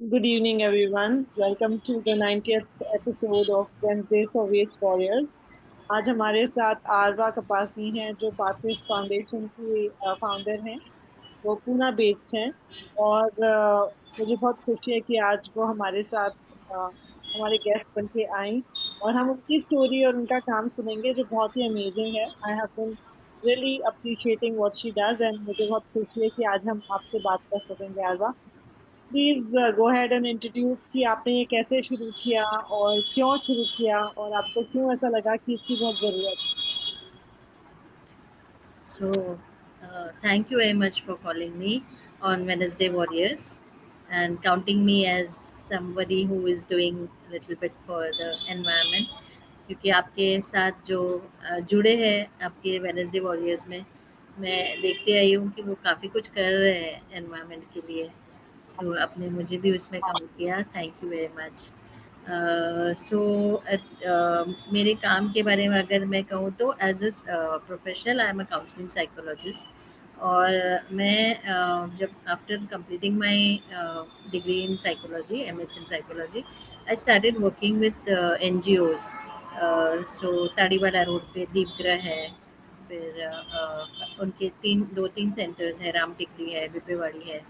Good evening, everyone. Welcome to the 90th episode of Wednesdays for Waste Warriors. आज हमारे साथ आरवा कपासी हैं जो पाथवेज फाउंडेशन की फाउंडर हैं। वो पूना बेस्ड हैं और मुझे बहुत खुशी है कि आज वो हमारे साथ हमारे गेस्ट बन के आई और हम उनकी स्टोरी और उनका काम सुनेंगे जो बहुत ही अमेजिंग है। I have been really appreciating what she does and मुझे बहुत खुशी है कि आज हम आपसे बात कर सकेंगे Arwa. Please go ahead and introduce कि आपने ये कैसे शुरू किया और क्यों शुरू किया और आपको क्यों ऐसा लगा कि इसकी बहुत जरूरत So, thank you very much for calling me on Wednesday Warriors and counting me as somebody who is doing a little bit for the environment. क्योंकि आपके साथ जो जुड़े हैं आपके वेनेसडे वॉरियर्स में मैं देखती आई हूँ कि वो काफ़ी कुछ कर रहे हैं एनवायरनमेंट के लिए। सो आपने मुझे भी उसमें काउंट किया, thank you very much. So मेरे काम के बारे में अगर मैं कहूँ तो as a professional I am a counselling psychologist. और मैं जब after completing my degree in psychology, MS in psychology, I started working with NGOs. So Tadiwala road पे दीपग्रह है, फिर उनके दो तीन सेंटर्स हैं, राम टिकरी है, बिपेवाड़ी है।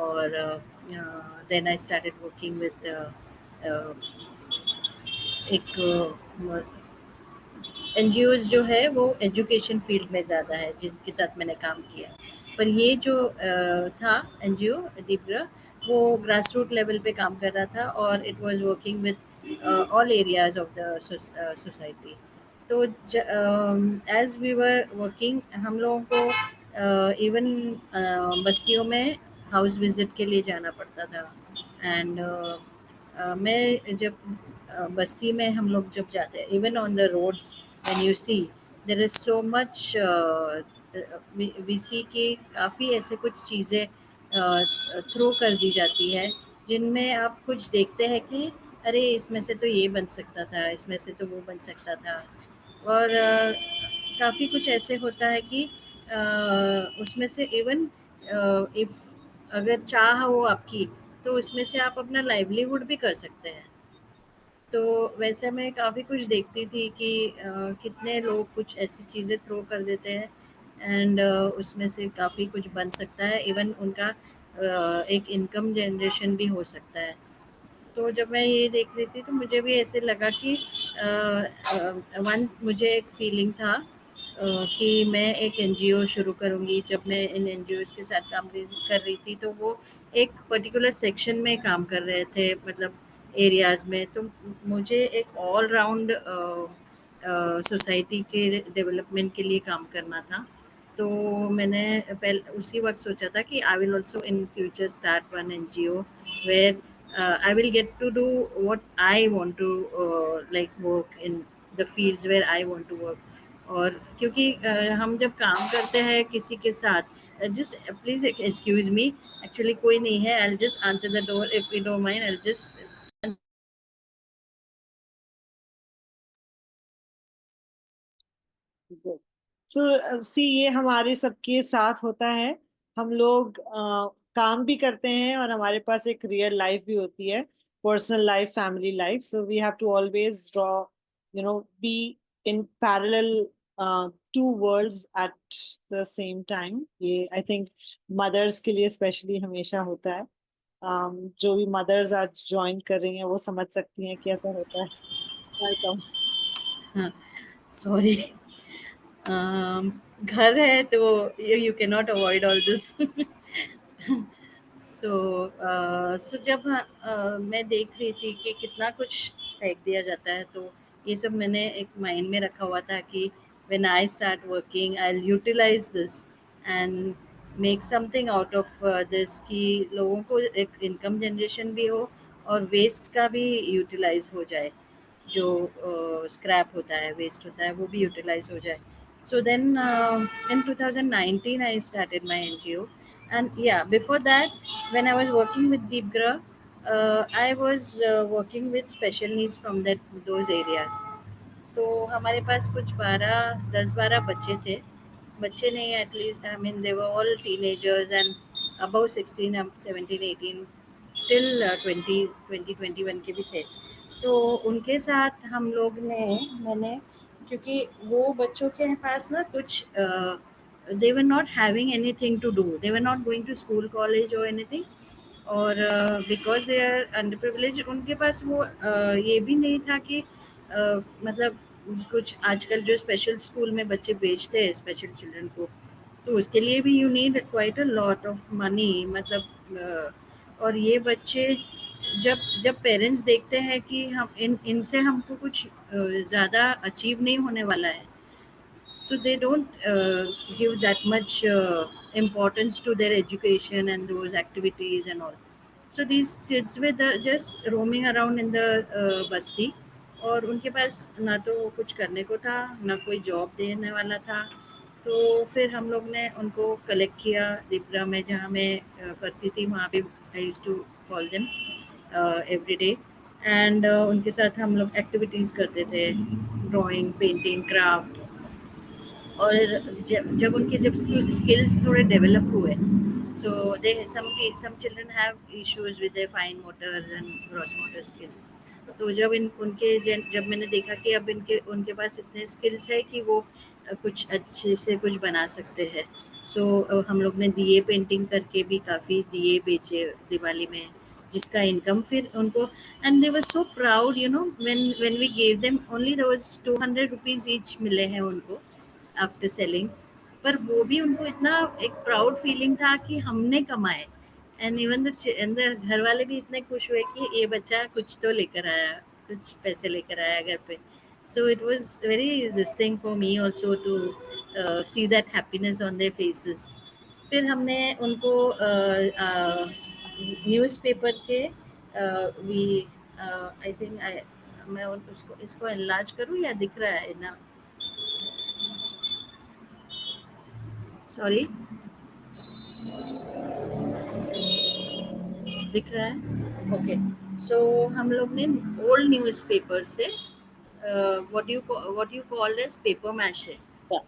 और then I started working with एक एनजीओज़ जो है वो एजुकेशन फील्ड में ज़्यादा है जिसके साथ मैंने काम किया। पर ये जो था एनजीओ दीपग्रह, वो ग्रास रूट लेवल पे काम कर रहा था और it was working with all areas of the society. तो एज वी वर वर्किंग हम लोगों को इवन बस्तियों में हाउस विजिट के लिए जाना पड़ता था। एंड मैं जब बस्ती में हम लोग जब जाते हैं, even on the roads when you see there is so much, we see कि काफ़ी ऐसे कुछ चीज़ें थ्रो कर दी जाती है जिनमें आप कुछ देखते हैं कि अरे इसमें से तो ये बन सकता था, इसमें से तो वो बन सकता था। और काफ़ी कुछ ऐसे होता है कि उसमें से इवन इफ़ अगर चाह हो आपकी तो उसमें से आप अपना लाइवलीहुड भी कर सकते हैं। तो वैसे मैं काफ़ी कुछ देखती थी कि कितने लोग कुछ ऐसी चीज़ें थ्रो कर देते हैं एंड उसमें से काफ़ी कुछ बन सकता है, इवन उनका एक इनकम जनरेशन भी हो सकता है। तो जब मैं ये देख रही थी तो मुझे भी ऐसे लगा कि वन मुझे एक फीलिंग था कि मैं एक एनजीओ शुरू करूँगी। जब मैं इन एनजीओज़ के साथ कर रही थी तो वो एक पर्टिकुलर सेक्शन में काम कर रहे थे, मतलब एरियाज़ में। तो मुझे एक ऑल राउंड सोसाइटी के डेवलपमेंट के लिए काम करना था। तो मैंने पहले उसी वक़्त सोचा था कि I will also in future start one NGO where I will get to do what I want to like work in the fields where I want to work. और क्योंकि हम जब काम करते हैं किसी के साथ, just please excuse me, actually कोई नहीं है, I'll just answer the door if you don't mind, I'll just है। सो सी ये हमारे सबके साथ होता है। हम लोग काम भी करते हैं और हमारे पास एक रियल लाइफ भी होती है, personal life, family life. So we have to always draw, be in parallel two worlds at the same time. ये आई थिंक मदर्स के लिए स्पेशली हमेशा होता है। जो भी मदर्स आज ज्वाइन कर रही हैं वो समझ सकती हैं कि ऐसा होता है। वेलकम। हाँ, सॉरी। घर है तो you can not avoid all this. So जब मैं देख रही थी कि कितना कुछ फेंक दिया जाता है, तो ये सब मैंने एक माइंड में रखा हुआ था कि when I start working I will utilize this and make something out of this, कि लोगों को एक इनकम जनरेशन भी हो और वेस्ट का भी यूटिलाइज हो जाए। जो स्क्रैप होता है, वेस्ट होता है, वो भी यूटिलाइज हो जाए। So then in 2019 I started my NGO, and yeah, before that when I was working with Deepgra, I was working with special needs from that those areas. तो हमारे पास कुछ 10-12 बच्चे थे, बच्चे नहीं, at least I mean they were all teenagers and above 16, 17, 18। Till 2021 के भी थे। तो उनके साथ हम लोग ने मैंने क्योंकि वो बच्चों के पास ना कुछ they were not having anything to do, they were not going to school college और एनीथिंग, और because they are under privilege उनके पास वो ये भी नहीं था कि मतलब कुछ आजकल जो स्पेशल स्कूल में बच्चे भेजते हैं स्पेशल चिल्ड्रन को, तो उसके लिए भी you need quite a lot of money, मतलब और ये बच्चे जब जब पेरेंट्स देखते हैं कि हम इनसे हमको कुछ ज़्यादा अचीव नहीं होने वाला है, so they don't give that much importance to their education and those activities and all. So these kids were just roaming around in the basti, और उनके पास ना तो कुछ करने को था ना कोई जॉब देने वाला था। तो फिर हम लोग ने उनको कलेक्ट किया दिपरा में, जहाँ मैं करती थी वहाँ पे। I use to call them every day, and उनके साथ हम लोग एक्टिविटीज़ करते थे, ड्राइंग, पेंटिंग, क्राफ्ट। और जब उनके जब स्किल्स थोड़े डेवलप हुए, so they some children have issues with their fine motor and gross motor skills. तो जब जब मैंने देखा कि अब इनके उनके पास इतने स्किल्स है कि वो कुछ अच्छे से कुछ बना सकते हैं, सो हम लोग ने दिए पेंटिंग करके भी काफ़ी दिए बेचे दिवाली में, जिसका इनकम फिर उनको, and they were so proud, you know, when we gave them only there was 200 rupees each मिले हैं उनको आफ्टर सेलिंग। पर वो भी उनको इतना एक प्राउड फीलिंग था कि हमने कमाए, एंड इवन द घर वाले भी इतने खुश हुए कि ये बच्चा कुछ तो लेकर आया, कुछ पैसे लेकर आया घर पे। So it was very this thing for me also to see that happiness on their faces. फिर हमने उनको न्यूज़पेपर के वी आई थिंक आई मैं उसको इसको एनलार्ज करूँ या दिख रहा है ना? सॉरी, दिख रहा है? ओके। सो हम लोग ने ओल्ड न्यूज़पेपर से what you called as paper mache. Yeah.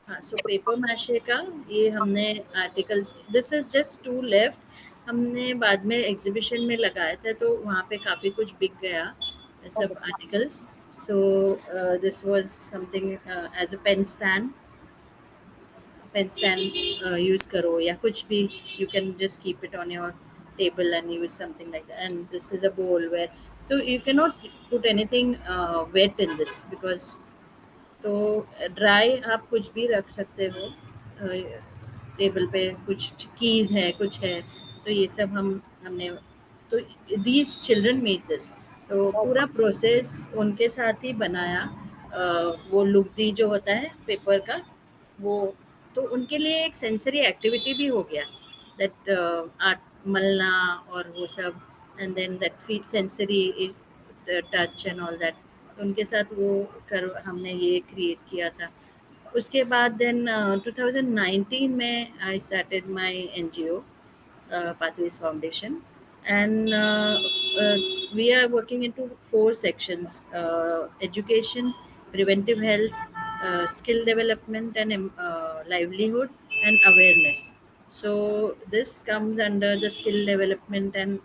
हाँ, सो पेपर मैशे का ये हमने articles, this is just to left, हमने बाद में एग्जीबिशन में लगाया था तो वहाँ पे काफ़ी कुछ बिक गया सब Okay. Articles. So this was something as a pen stand use करो या कुछ भी, you can just keep it on your table and use something like that, and this is a bowl where, so you cannot put anything wet in this because, तो dry आप कुछ भी रख सकते हो टेबल पे, कुछ कीज़ है कुछ है, तो ये सब हमने, तो दीज चिल्ड्रन मेड दिस, तो Okay. पूरा प्रोसेस उनके साथ ही बनाया। वो लुगदी जो होता है पेपर का, वो तो उनके लिए एक सेंसरी एक्टिविटी भी हो गया, दैट आर्ट मलना और वो सब, and then that feel sensory touch and all that, उनके साथ वो कर हमने ये क्रिएट किया था। उसके बाद देन 2019 में I started my NGO Pathways Foundation, and we are working into four sections: education, preventive health, skill development, and livelihood and awareness. So this comes under the skill development and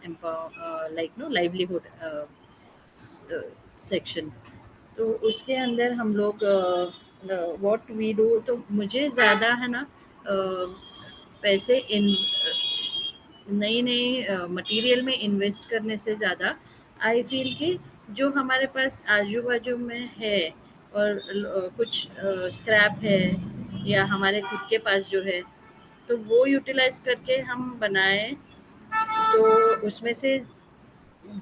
like no livelihood section. तो उसके अंदर हम लोग what we do, तो मुझे ज़्यादा है ना पैसे इन नई नई मटेरियल में इन्वेस्ट करने से ज़्यादा, आई फील कि जो हमारे पास आजू बाजू में है और कुछ स्क्रैप है या हमारे खुद के पास जो है, तो वो यूटिलाइज करके हम बनाएं, तो उसमें से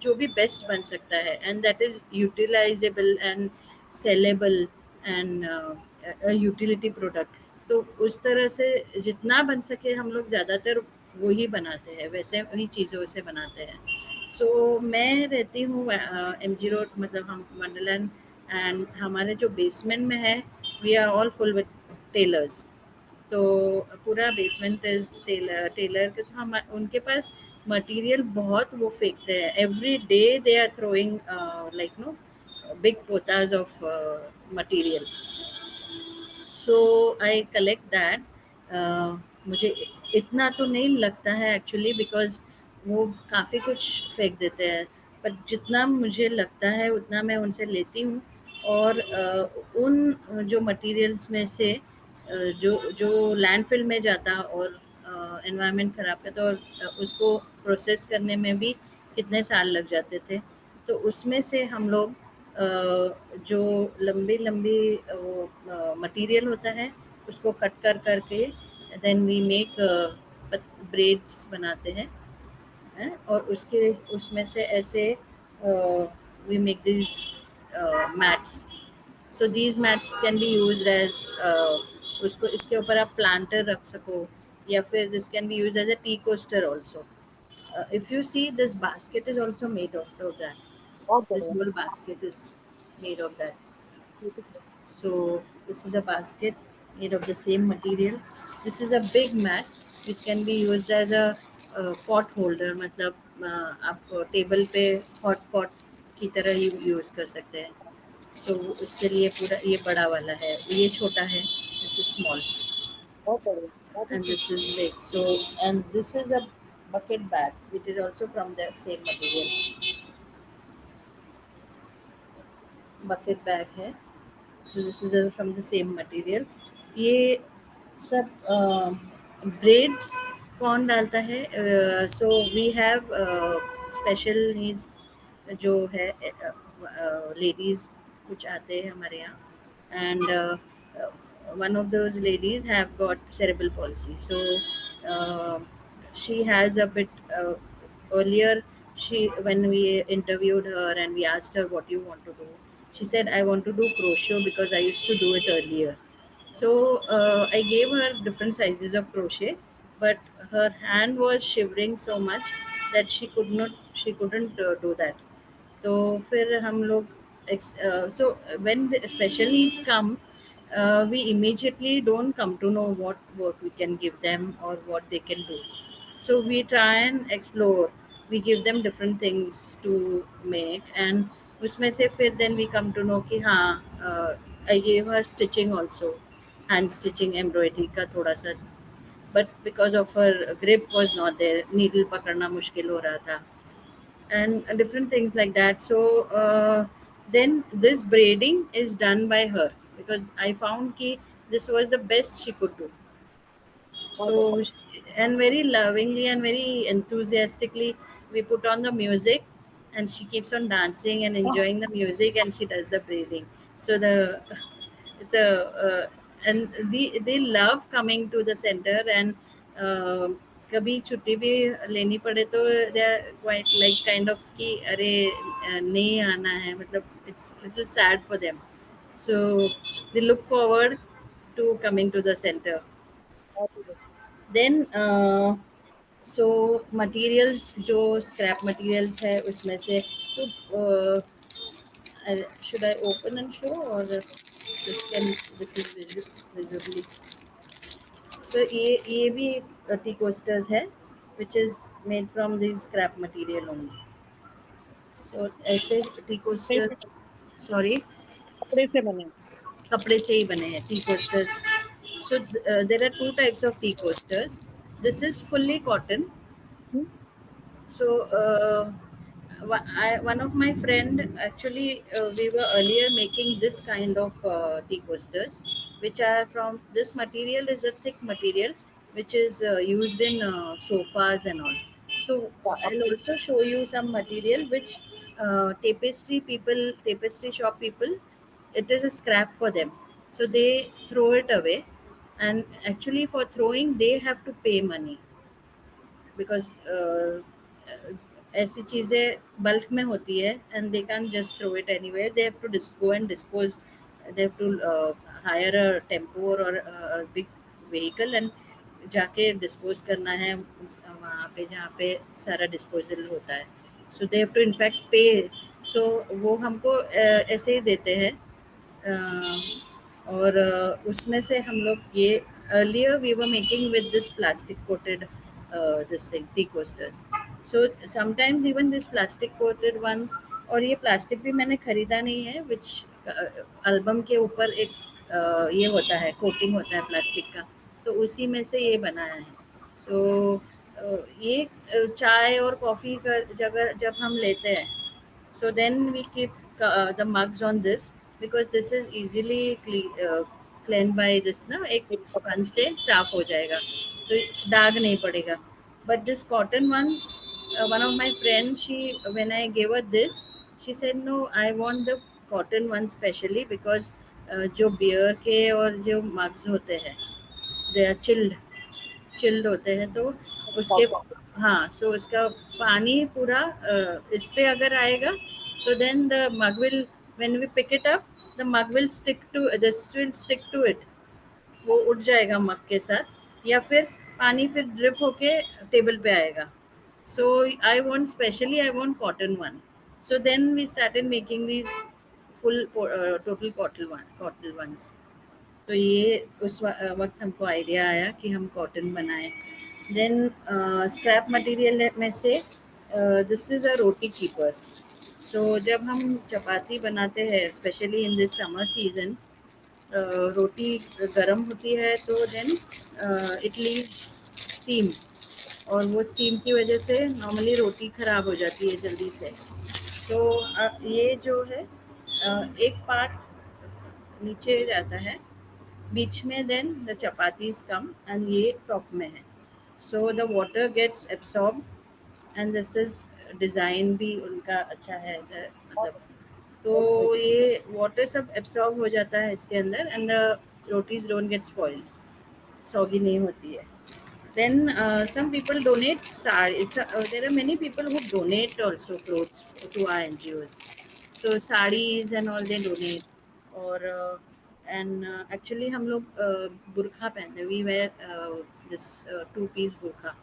जो भी बेस्ट बन सकता है, and that is utilisable and saleable and utility product. तो उस तरह से जितना बन सके हम लोग ज़्यादातर वो ही बनाते हैं, वैसे ही चीज़ों से बनाते हैं। सो मैं रहती हूँ एम जी रोड, मतलब हम वंडरलैंड, एंड हमारे जो बेसमेंट में है we are all full with tailors. तो पूरा बेसमेंट इज टेलर टेलर के, तो हम उनके पास मटेरियल बहुत वो फेंकते हैं, every day they are throwing like no big potage of material. So I collect that. मुझे इतना तो नहीं लगता है एक्चुअली, बिकॉज वो काफ़ी कुछ फेंक देते हैं, पर जितना मुझे लगता है उतना मैं उनसे लेती हूँ। और उन जो मटेरियल्स में से जो जो लैंडफिल में जाता और एनवायरनमेंट ख़राब करता, और उसको प्रोसेस करने में भी कितने साल लग जाते थे। तो उसमें से हम लोग जो लंबी-लंबी वो मटीरियल होता है, उसको कट कर के देन वी मेक ब्रेड्स बनाते हैं। हैं, और उसके उसमें से ऐसे we make these mats. So these mats can be used as उसको इसके ऊपर आप प्लांटर रख सको, या फिर this can be used as a tea coaster also. If you see, this basket is also made of that. बहुत This बढ़िया। whole basket is made of that. ठीक है। So this is a basket made of the same material. This is a big mat which can be used as a pot holder, मतलब आप table पे hot pot की तरह ही use कर सकते हैं। तो उसके लिए पूरा ये बड़ा वाला है, ये छोटा है, दिस इज स्मॉल, बहुत बढ़िया, बहुत ही एंड सुंदर। This is big. So and this is a bucket bag which is also from the same material, bucket bag है। This is from the same material. ये सब ब्रेड्स कौन डालता है? So we have special needs जो है, ladies कुछ आते हैं हमारे यहाँ, and one of those ladies have got cerebral palsy. So uh, she has a bit earlier, she when we interviewed her and we asked her what you want to do, she said, I want to do crochet because I used to do it earlier. So I gave her different sizes of crochet, but her hand was shivering so much that she couldn't do that. तो फिर हम लोग so when the special needs come, we immediately don't come to know what work we can give them or what they can do. So we try and explore. We give them different things to make, and उसमें से फिर then we come to know कि हाँ, I gave her stitching also, hand stitching, embroidery का थोड़ा सा, but because of her grip was not there, needle पकड़ना मुश्किल हो रहा था, and different things like that. So then this braiding is done by her because I found ki this was the best she could do. बहुत अच्छा। So and very lovingly and very enthusiastically we put on the music, and she keeps on dancing and हाँ, enjoying the music, and she does the breathing. So it's a and they love coming to the center, and uh, कभी छुट्टी भी लेनी पड़े तो they are quite like kind of कि अरे नहीं आना है, मतलब it's little sad for them. So they look forward to coming to the centre. बहुत ही बढ़िया। देन सो मटेरियल्स जो स्क्रैप मटेरियल्स है उसमें से, तो should I open and show, और दिस इज विजिबली। सो ये भी टी कोस्टर्स है which is made from this scrap material only. So ऐसे टी कपड़े कोस्टर, से, सॉरी, कपड़े से बने। कपड़े से ही बने हैं tea coasters. So there are two types of tea coasters. This is fully cotton. Hmm, So, one of my friend actually, we were earlier making this kind of tea coasters, which are from this material is a thick material, which is used in sofas and all. So, क्या आप I'll also show you some material which tapestry shop people, it is a scrap for them. So they throw it away, and actually for throwing they have to pay money because ऐसी चीज़ें bulk में होती है, and they can just throw it anywhere, they have to go and dispose, they have to hire a tempo और big vehicle and जाके dispose करना है वहाँ पे जहाँ पे सारा डिस्पोजल होता है। सो दे हैव टू इनफैक्ट पे। सो वो हमको ऐसे ही देते हैं। और उसमें से हम लोग ये earlier we were making with this plastic coated this thing tea coasters. So sometimes even this plastic coated ones, और ये प्लास्टिक भी मैंने खरीदा नहीं है, which एल्बम के ऊपर एक ये होता है, कोटिंग होता है प्लास्टिक का, तो उसी में से ये बनाया है। So ये चाय और कॉफ़ी का जगह जब हम लेते हैं, so then we keep the mugs on this because this is easily cleaned by this ना, एक स्पंज से साफ हो जाएगा तो दाग नहीं पड़ेगा. But this cotton ones, one of my friend, she when I gave her this, she said no, I want the cotton one specially because जो बियर के और जो मग्स होते हैं दे आर चिल्ड होते हैं, तो उसके हाँ, सो उसका पानी पूरा इस पे अगर आएगा तो then the mug will, when we pick it up, the mug will stick to this, will stick to it, वो उठ जाएगा मग के साथ, या फिर पानी फिर ड्रिप होके टेबल पे आएगा. So I want specially, I want cotton one. So then we started making these full total cotton ones. तो ये उस वक्त हमको आइडिया आया कि हम कॉटन बनाएं. देन स्क्रैप मटेरियल में से this is a roti keeper. So जब हम चपाती बनाते हैं specially in this summer season, रोटी गर्म होती है तो देन इट लीव्स स्टीम, और वो स्टीम की वजह से नॉर्मली रोटी ख़राब हो जाती है जल्दी से. तो ये जो है एक पार्ट नीचे जाता है बीच में, then the chapatis come and ये टॉप में है. So the water gets absorb and this is design भी उनका अच्छा है, मतलब तो ये वाटर सब एब्सॉर्ब हो जाता है इसके अंदर and the rotis don't get spoiled, soggy नहीं होती है. Then some people donate sarees. There are many people who donate also clothes to our NGOs. So sarees and all they donate. और and actually हम लोग बुरखा पहनते, we wear this two piece बुरखा.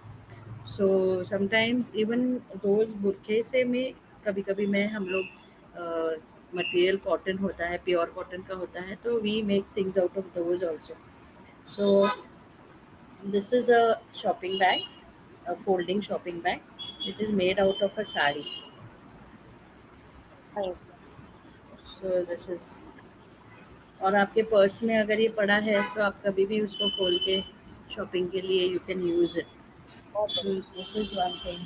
So sometimes even those बुरखे से में कभी कभी मैं हम लोग मटेरियल कॉटन होता है, प्योर कॉटन का होता है, तो we make things out of those also. So this is a shopping bag, a folding shopping bag, which is made out of a sari. So this is, और आपके purse में अगर ये पड़ा है तो आप कभी भी उसको खोल के शॉपिंग के लिए you can use it. So this is one thing.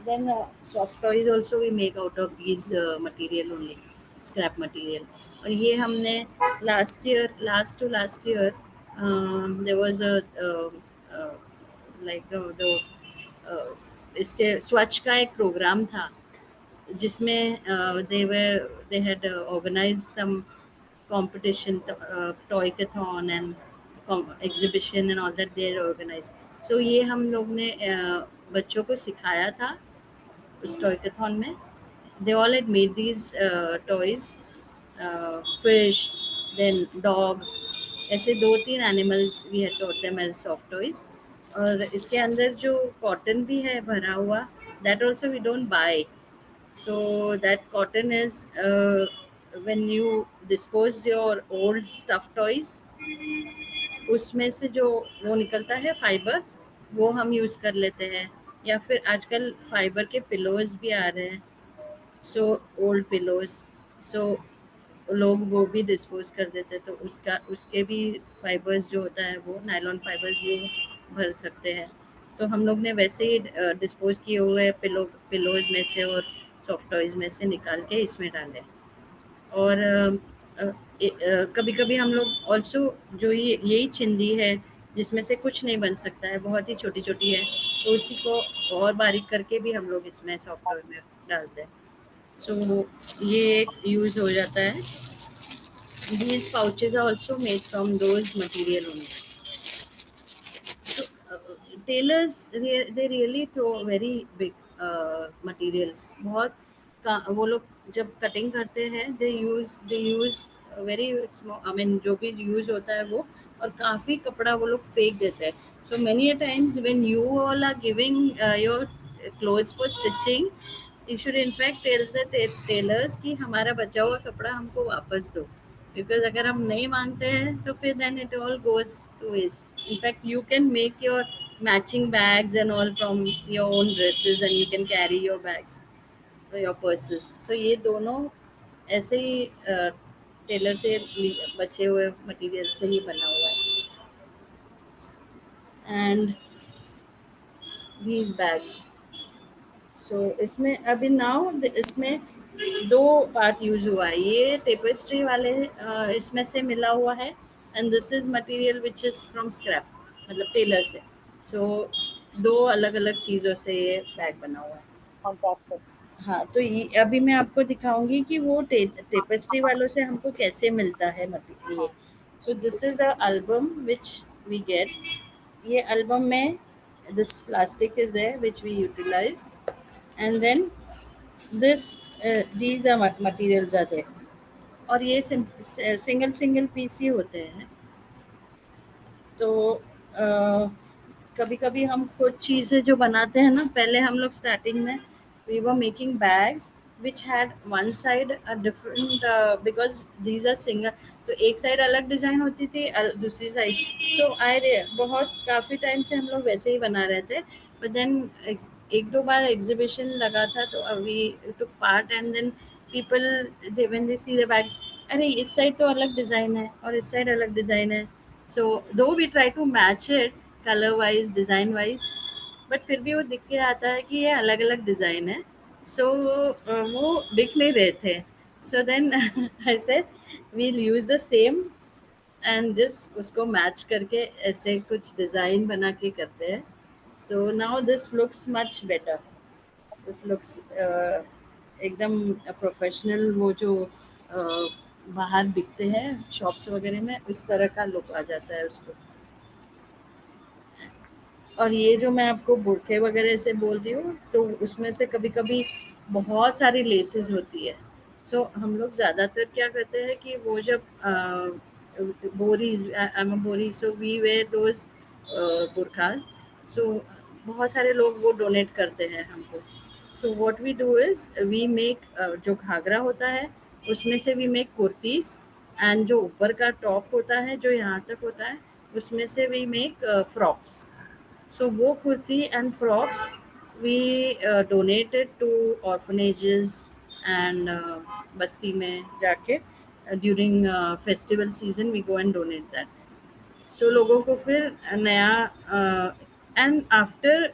Then soft toys also we make out of these material only, scrap material. और ये हमने last year there was a like इसके स्वच्छ का एक प्रोग्राम था जिसमें they had organized some competition, toy-a-thon and exhibition and all that they organized. So ये हम लोग ने बच्चों को सिखाया था उस toy-a-thon में. They all had made these toys, fish, then dog, ऐसे 2-3 animals we had taught them as soft toys. और इसके अंदर जो कॉटन भी है भरा हुआ, that also we don't buy. So that cotton is when you dispose your old stuffed toys, उसमें से जो वो निकलता है फाइबर, वो हम यूज़ कर लेते हैं. या फिर आजकल फाइबर के पिलोज भी आ रहे हैं, सो ओल्ड पिलोज, सो लोग वो भी डिस्पोज कर देते हैं, तो उसका उसके भी फाइबर्स जो होता है वो नायलॉन फाइबर्स भी भर सकते हैं. तो हम लोग ने वैसे ही डिस्पोज किए हुए पिलोज में से और सॉफ्ट टॉयज़ में से निकाल के इसमें डाले. और कभी कभी हम लोग ऑल्सो जो ये यही चिंदी है जिसमें से कुछ नहीं बन सकता है, बहुत ही छोटी छोटी है, तो उसी को और बारीक करके भी हम लोग इसमें सॉफ्ट टॉय में डालते हैं. सो ये एक यूज़ हो जाता है. These pouches are also made from those material only. So tailors they really throw very big material. बहुत वो लोग जब कटिंग करते हैं they use very small, I mean जो भी यूज होता है वो, और काफ़ी कपड़ा वो लोग फेंक देते हैं. So many a times when you all are giving your clothes for stitching, you should in fact tell the tailors कि हमारा बचा हुआ कपड़ा हमको वापस दो, बिकॉज अगर हम नहीं मांगते हैं तो फिर then it all goes to waste. In fact you can make your matching bags and all from your own dresses and you can carry your bags, your purses. So ये दोनों ऐसे ही टेलर से बचे हुए मटेरियल से ही बना हुआ है. And these bags. सो इसमें अभी नाउ इसमें दो पार्ट यूज हुआ है, ये टेपेस्ट्री वाले इसमें से मिला हुआ है, and this is material which is from scrap, मतलब टेलर से। सो दो अलग अलग चीज़ों से ये बैग बना हुआ है। फैंटास्टिक। हाँ, तो ये अभी मैं आपको दिखाऊंगी कि वो टेपेस्ट्री वालों से हमको कैसे मिलता है मटेरियल ये। हाँ, so this is a album which we get. ये एल्बम में this plastic is there which we utilize, and then this these are materials are there, और ये सिंगल सिंगल पीस ही होते हैं। तो कभी कभी हम कुछ चीज़ें जो बनाते हैं ना, पहले हम लोग स्टार्टिंग में we were making bags which had one side a different, because these are single, तो एक साइड अलग डिज़ाइन होती थी, दूसरी साइड। सो आई बहुत काफ़ी टाइम से हम लोग वैसे ही बना रहे थे, बट देन एक दो बार एग्जीबिशन लगा था तो we took part, and then people they when they see the bag, अरे इस साइड तो अलग डिज़ाइन है और इस साइड अलग डिज़ाइन है। So though we try to match it colour wise design wise, but फिर भी वो दिख के आता है कि ये अलग अलग डिज़ाइन है। सो वो दिख नहीं रहे थे। So then I said we'll use the same, and just उसको मैच करके ऐसे कुछ डिज़ाइन बना के करते हैं। So now this looks much better, this looks एकदम प्रोफेशनल, वो जो बाहर बिकते हैं शॉप्स वगैरह में उस तरह का लुक आ जाता है उसको। और ये जो मैं आपको बुरखे वगैरह से बोल रही हूँ, तो उसमें से कभी-कभी बहुत सारी लेसेस होती है। सो हम लोग ज़्यादातर क्या करते हैं कि वो जब बोरीज, आई am a Bohri, so we wear those burqas. So बहुत सारे लोग वो डोनेट करते हैं हमको। So what we do is we make, जो घाघरा होता है उसमें से वी मेक कुर्तीज़, एंड जो ऊपर का टॉप होता है जो यहाँ तक होता है उसमें से वी मेक फ्रॉक्स। So वो kurti and frocks we donated to orphanages and बस्ती में जाके during festival season we go and donate that. So लोगों को फिर नया, एंड आफ्टर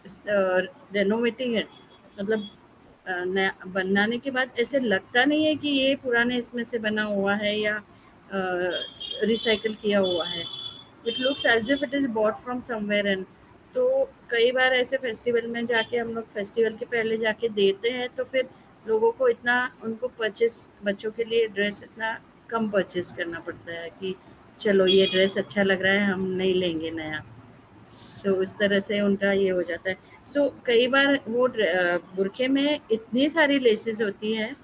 रेनोवेटिंग इट, मतलब नया बनाने के बाद ऐसे लगता नहीं है कि ये पुराने इसमें से बना हुआ है या रिसाइकल किया हुआ है। It looks as if it is bought from somewhere and. तो कई बार ऐसे फेस्टिवल में जाके हम लोग फेस्टिवल के पहले जाके देते हैं, तो फिर लोगों को इतना, उनको परचेस बच्चों के लिए ड्रेस इतना कम परचेस करना पड़ता है कि चलो ये ड्रेस अच्छा लग रहा है हम नहीं लेंगे नया। सो इस तरह से उनका ये हो जाता है। सो कई बार वो बुरखे में इतनी सारी लेसेस होती हैं,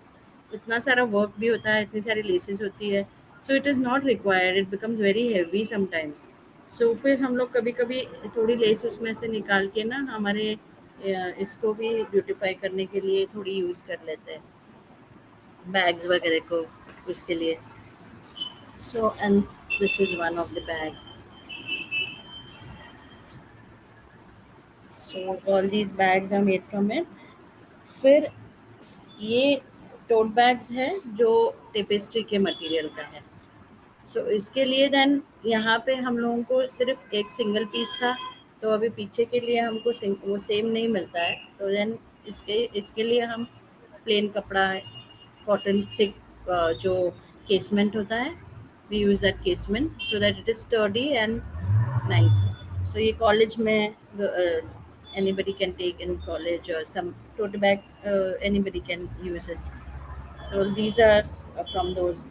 इतना सारा वर्क भी होता है, इतनी सारी लेसेस होती है, so it is not required, it becomes very heavy sometimes. So फिर हम लोग कभी कभी थोड़ी लेस उसमें से निकाल के ना हमारे इसको भी ब्यूटिफाई करने के लिए थोड़ी यूज़ कर लेते हैं, बैग्स वगैरह को उसके लिए। So and this is one of the bag. So all these bags are made from it. फिर ये टोट बैग्स है जो टेपेस्ट्री के मटेरियल का है। सो इसके लिए देन यहाँ पे हम लोगों को सिर्फ एक सिंगल पीस था, तो अभी पीछे के लिए हमको वो सेम नहीं मिलता है, तो देन इसके इसके लिए हम प्लेन कपड़ा, कॉटन थिक, जो केसमेंट होता है, we use that casement so that it is sturdy and nice. So ये कॉलेज में anybody can take in college, और some tote bag anybody can use it. तो दीज आर फ्रॉम दोज।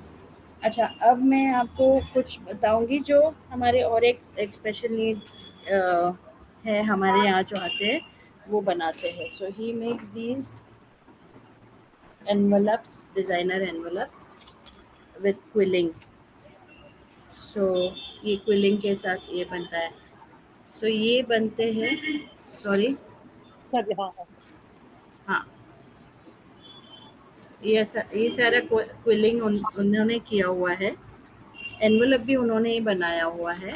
अच्छा, अब मैं आपको कुछ बताऊंगी जो हमारे और एक स्पेशल नीड्स है, हमारे यहाँ जो आते हैं वो बनाते हैं। So he makes these envelopes, designer envelopes with quilling. So ये क्विलिंग के साथ ये बनता है। सो ये बनते हैं, सॉरी, चलिए, हाँ हाँ हाँ, ये सारा क्विलिंग उन्होंने किया हुआ है, एनवलप भी उन्होंने ही बनाया हुआ है।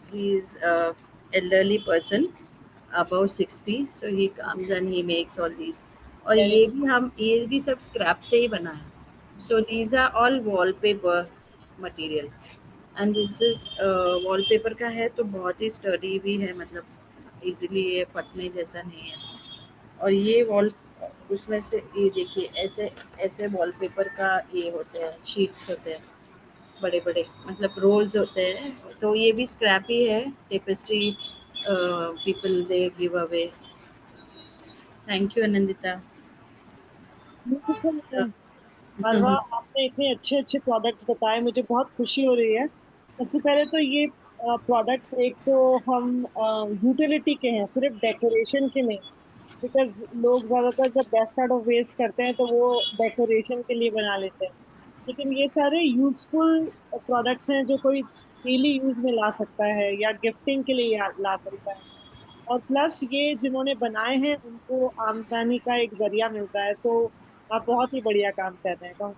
He is a elderly person, above 60, so he comes and he makes all these। और वेरी ये भी सब स्क्रैप से ही बना है। So these are all wallpaper material, and this is wallpaper का है तो बहुत ही स्टडी भी है, मतलब इजीली ये फटने जैसा नहीं है। और ये वॉल उसमें से ये देखिए ऐसे ऐसे वॉलपेपर का ये होते हैं, शीट्स होते हैं बड़े बड़े, मतलब रोल्स होते हैं। तो ये भी स्क्रैप ही है, tapestry people they give away. Thank you Anandita. Beautiful So, अरवा, आपने इतने अच्छे अच्छे प्रोडक्ट्स बताए, मुझे बहुत खुशी हो रही है। सबसे पहले तो ये प्रोडक्ट्स एक तो हम यूटिलिटी के हैं, सिर्फ डेकोरेशन के नहीं। बिकॉज लोग ज्यादातर जब बेस्ट आउट ऑफ वेस्ट करते हैं तो वो डेकोरेशन के लिए बना लेते हैं, लेकिन ये सारे यूजफुल प्रोडक्ट्स हैं जो कोई डेली यूज में ला सकता है या गिफ्टिंग के लिए ला सकता है। और प्लस ये जिन्होंने बनाए हैं उनको आमदनी का एक जरिया मिलता है। तो आप बहुत ही बढ़िया काम कर रहे हैं,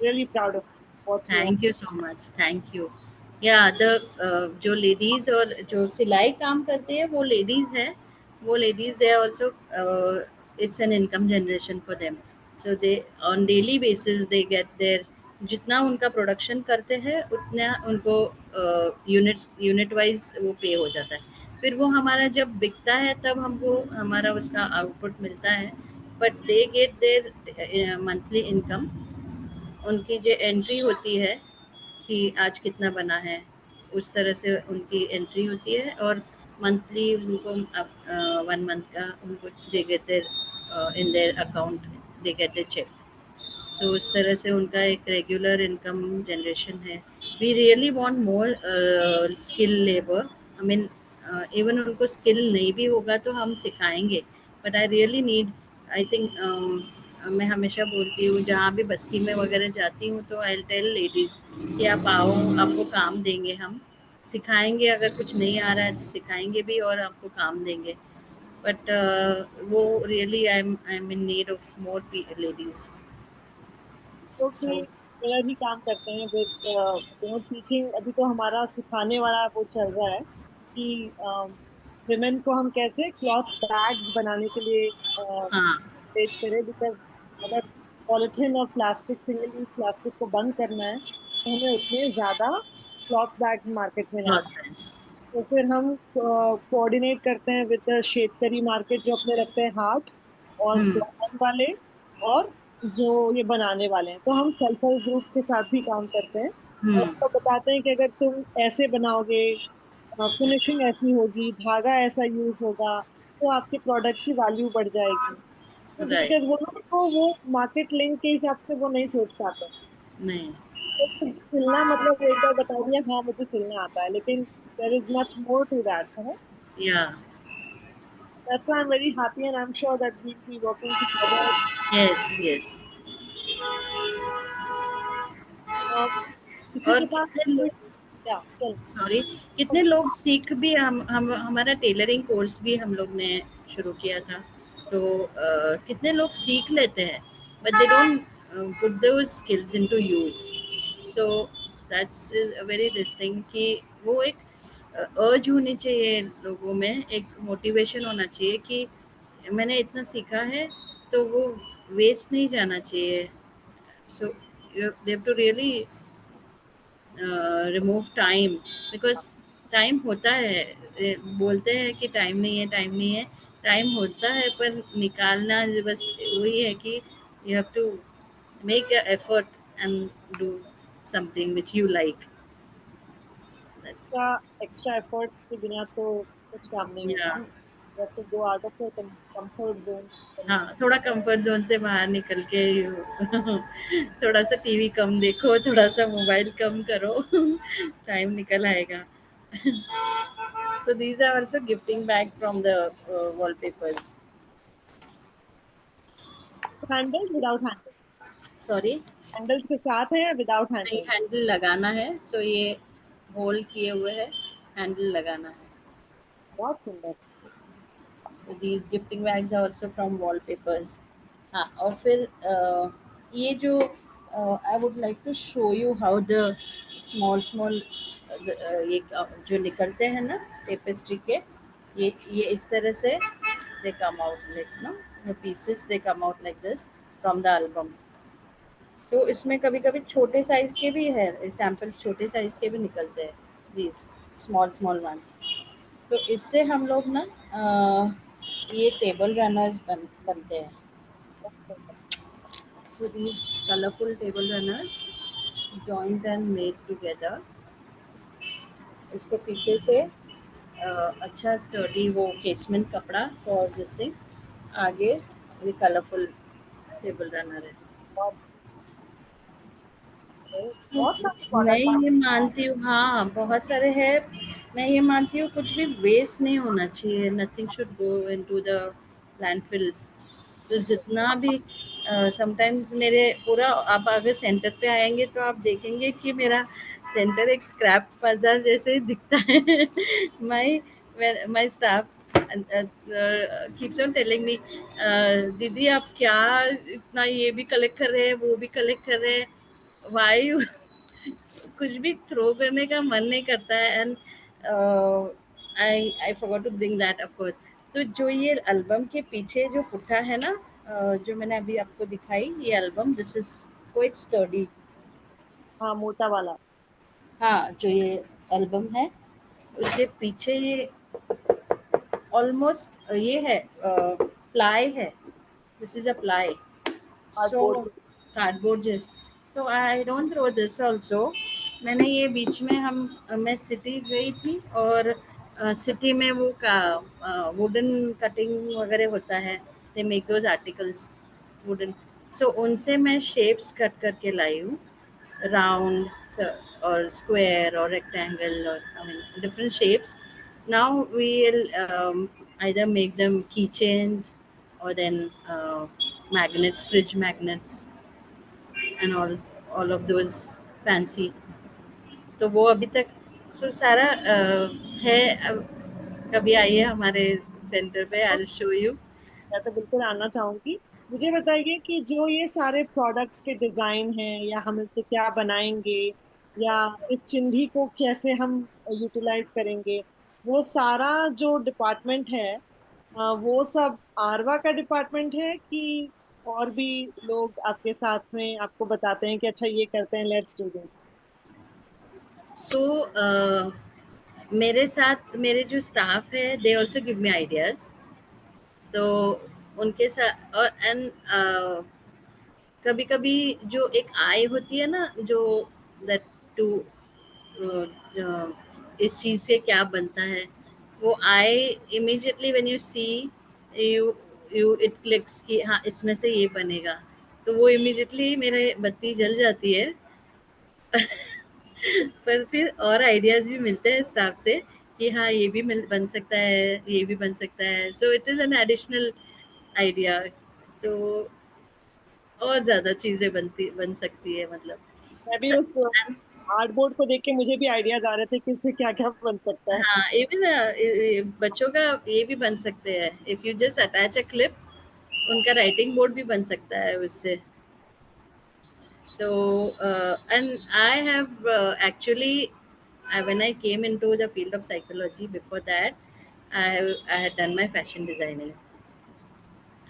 really proud of what you are. Thank you so much, thank you. Yeah the जो लेडीज और जो सिलाई काम करते हैं वो लेडीज है, वो ladies they are also, it's an income generation for them. So they on daily basis they get their, जितना उनका प्रोडक्शन करते हैं उतना उनको यूनिट वाइज वो पे हो जाता है। फिर वो हमारा जब बिकता है तब हमको हमारा उसका आउटपुट मिलता है। But they get there monthly income. उनकी जो एंट्री होती है कि आज कितना बना है, उस तरह से उनकी एंट्री होती है। और मंथली उनको 1 मंथ का उनको they get there in their account, they get a cheque. So उस तरह से उनका एक रेगुलर इनकम जनरेशन है। We really want more skill labour. I mean even उनको स्किल नहीं भी होगा तो हम सिखाएंगे। But I really need, I think, मैं हमेशा बोलती हूँ जहाँ भी बस्ती में वगैरह जाती हूँ तो आई टेल लेडीज़ कि आप आओ, आपको काम देंगे, हम सिखाएंगे। अगर कुछ नहीं आ रहा है तो सिखाएंगे भी और आपको काम देंगे। बट वो really I am in need of more ladies. तो सो कि मेरा भी काम करते हैं विद टीचिंग। अभी तो हमारा सिखाने वाला वो चल रहा है कि विमेन को हम कैसे क्लॉथ बैग्स बनाने के लिए हाँ, पेज करें। बिकॉज अगर पॉलिथीन और प्लास्टिक, सिंगल यूज प्लास्टिक को बंद करना है तो हमें उतने ज्यादा क्लॉथ बैग्स मार्केट में क्लॉथ लाना है। बैंड्स। तो फिर हम कोऑर्डिनेट करते हैं विद द शेतकरी मार्केट जो अपने रखते हैं हाट, और हम्म, ग्राहक वाले, और जो ये बनाने वाले हैं। तो हम सेल्फ हेल्प ग्रुप के साथ भी काम करते हैं और हम्म, उनको बताते हैं कि अगर तुम ऐसे बनाओगे, फिनिशिंग ऐसी होगी, धागा ऐसा यूज होगा, तो आपके प्रोडक्ट की वैल्यू बढ़ जाएगी। तो राइट। बिकॉज वो लोग को वो मार्केट लिंक के हिसाब से वो नहीं सोच पाते। नहीं। तो सिलना मतलब वो एक बार बता दिया हाँ मुझे सिलना आता है, लेकिन there is much more to that है। Yeah. That's why I'm very happy and I'm sure that we'll be working together. Yes, yes. और किसी और के पास कितने लोग, क्या चल। सॉरी, कितने लोग सीख भी, हम हमारा टेलरिंग कोर्स भी हम लोग ने शुरू किया था। तो कितने लोग सीख लेते हैं but they don't put those skills into use. So that's a very this thing कि वो एक अर्ज होनी चाहिए लोगों में, एक मोटिवेशन होना चाहिए कि मैंने इतना सीखा है तो वो वेस्ट नहीं जाना चाहिए। सो you they have to really remove time, because time होता है। बोलते हैं कि टाइम नहीं है, टाइम नहीं है। टाइम होता है पर निकालना बस वही है कि you have to make a effort and do something which you like. That's का एक्स्ट्रा एफर्ट के बिना तो कुछ काम नहीं या। होता। You have to go out of your comfort zone. हाँ, थोड़ा कंफर्ट जोन से बाहर निकल के थोड़ा सा टीवी कम देखो, थोड़ा सा मोबाइल कम करो, टाइम निकल आएगा। So these are also gifting back from the wallpapers. Handle without handle, sorry, handles के साथ है या विदाउट नहीं, हैंडल? हैंडल लगाना है। सो ये होल किए हुए है, हैंडल लगाना है। बहुत सुंदर। So these gifting bags are also from wallpapers. हाँ, और फिर ये जो I would like to show you how the small small ये जो निकलते हैं ना टेपेस्ट्री के, ये इस तरह से they come out like no, the pieces they come out like this from the album। तो इसमें कभी कभी छोटे साइज के भी है सैम्पल्स, छोटे साइज के भी निकलते हैं, these small small ones। तो इससे हम लोग ना ये टेबल रनर्स बनते हैं. So these colorful table runners joined and made together. इसको पीछे से अच्छा स्टर्डी वो केसमेंट कपड़ा और दिस थिंग, आगे ये कलरफुल टेबल रनर है. बहुत बहुत सारे मैं प्रोडक्ट आप। ये मानती हूँ, हाँ बहुत सारे हैं. मैं ये मानती हूँ कुछ भी वेस्ट नहीं होना चाहिए. Nothing should go into the landfill. तो जितना भी समटाइम्स मेरे पूरा, आप अगर सेंटर पे आएंगे तो आप देखेंगे कि मेरा सेंटर एक स्क्रैप बाजार जैसे ही दिखता है. My my staff keeps on telling me, दीदी आप क्या इतना ये भी कलेक्ट कर रहे हैं, वो भी कलेक्ट कर रहे हैं, वाई. कुछ भी थ्रो करने का मन नहीं करता है. And I forgot to bring that of course. तो जो ये एल्बम के पीछे जो पुट्ठा है ना, जो मैंने अभी आपको दिखाई, ये album, this is quite study. हाँ, मोटा वाला। हाँ, जो ये एल्बम है उसके पीछे ये ऑलमोस्ट ये है, प्लाई है. This is a ply. So cardboard. Cardboard जैसे. तो I don't throw this also. मैंने ये बीच में मैं सिटी गई थी, और सिटी में वो का वुडन कटिंग वगैरह होता है. They make those articles wooden. So उनसे मैं शेप्स कट करके लाई हूँ, राउंड और स्क्वायर और रेक्टेंगल, और I mean different shapes. Now we'll either make them keychains, or then magnets, fridge magnets, and all of those fancy. तो वो अभी तक सारा है. कभी आइए हमारे सेंटर पे, आई विल शो यू. मैं तो बिल्कुल आना चाहूंगी। मुझे बताइए कि जो ये सारे प्रोडक्ट्स के डिजाइन हैं, या हम इनसे क्या बनाएंगे, या इस चिंधी को कैसे हम यूटिलाइज करेंगे, वो सारा जो डिपार्टमेंट है, वो सब आरवा का डिपार्टमेंट है, कि और भी लोग आपके साथ में आपको बताते हैं कि अच्छा ये करते हैं, लेट्स डू दिस। सो मेरे साथ मेरे जो स्टाफ है, they also give me ideas. So उनके साथ, और एंड कभी कभी जो एक आई होती है ना, जो दैट टू इस चीज़ से क्या बनता है, वो I immediately when you see, you you it clicks कि हाँ इसमें से ये बनेगा. तो वो इमीडिएटली मेरे बत्ती जल जाती है. पर फिर और आइडियाज भी मिलते हैं स्टाफ से कि हाँ ये भी बन सकता है, ये भी बन सकता है. So it is an additional idea. तो और ज़्यादा चीज़ें बन सकती है, मतलब. मैं भी स- उस आर्टबोर्ड को देख के मुझे भी आइडियाज आ रहे थे कि इससे क्या क्या बन सकता है। हाँ, इवन बच्चों का ये भी बन सकते हैं. If you just attach a clip, उनका राइटिंग बोर्ड भी बन सकता है उससे. So and I have actually, when I came into the field of psychology, before that I had done my fashion designing.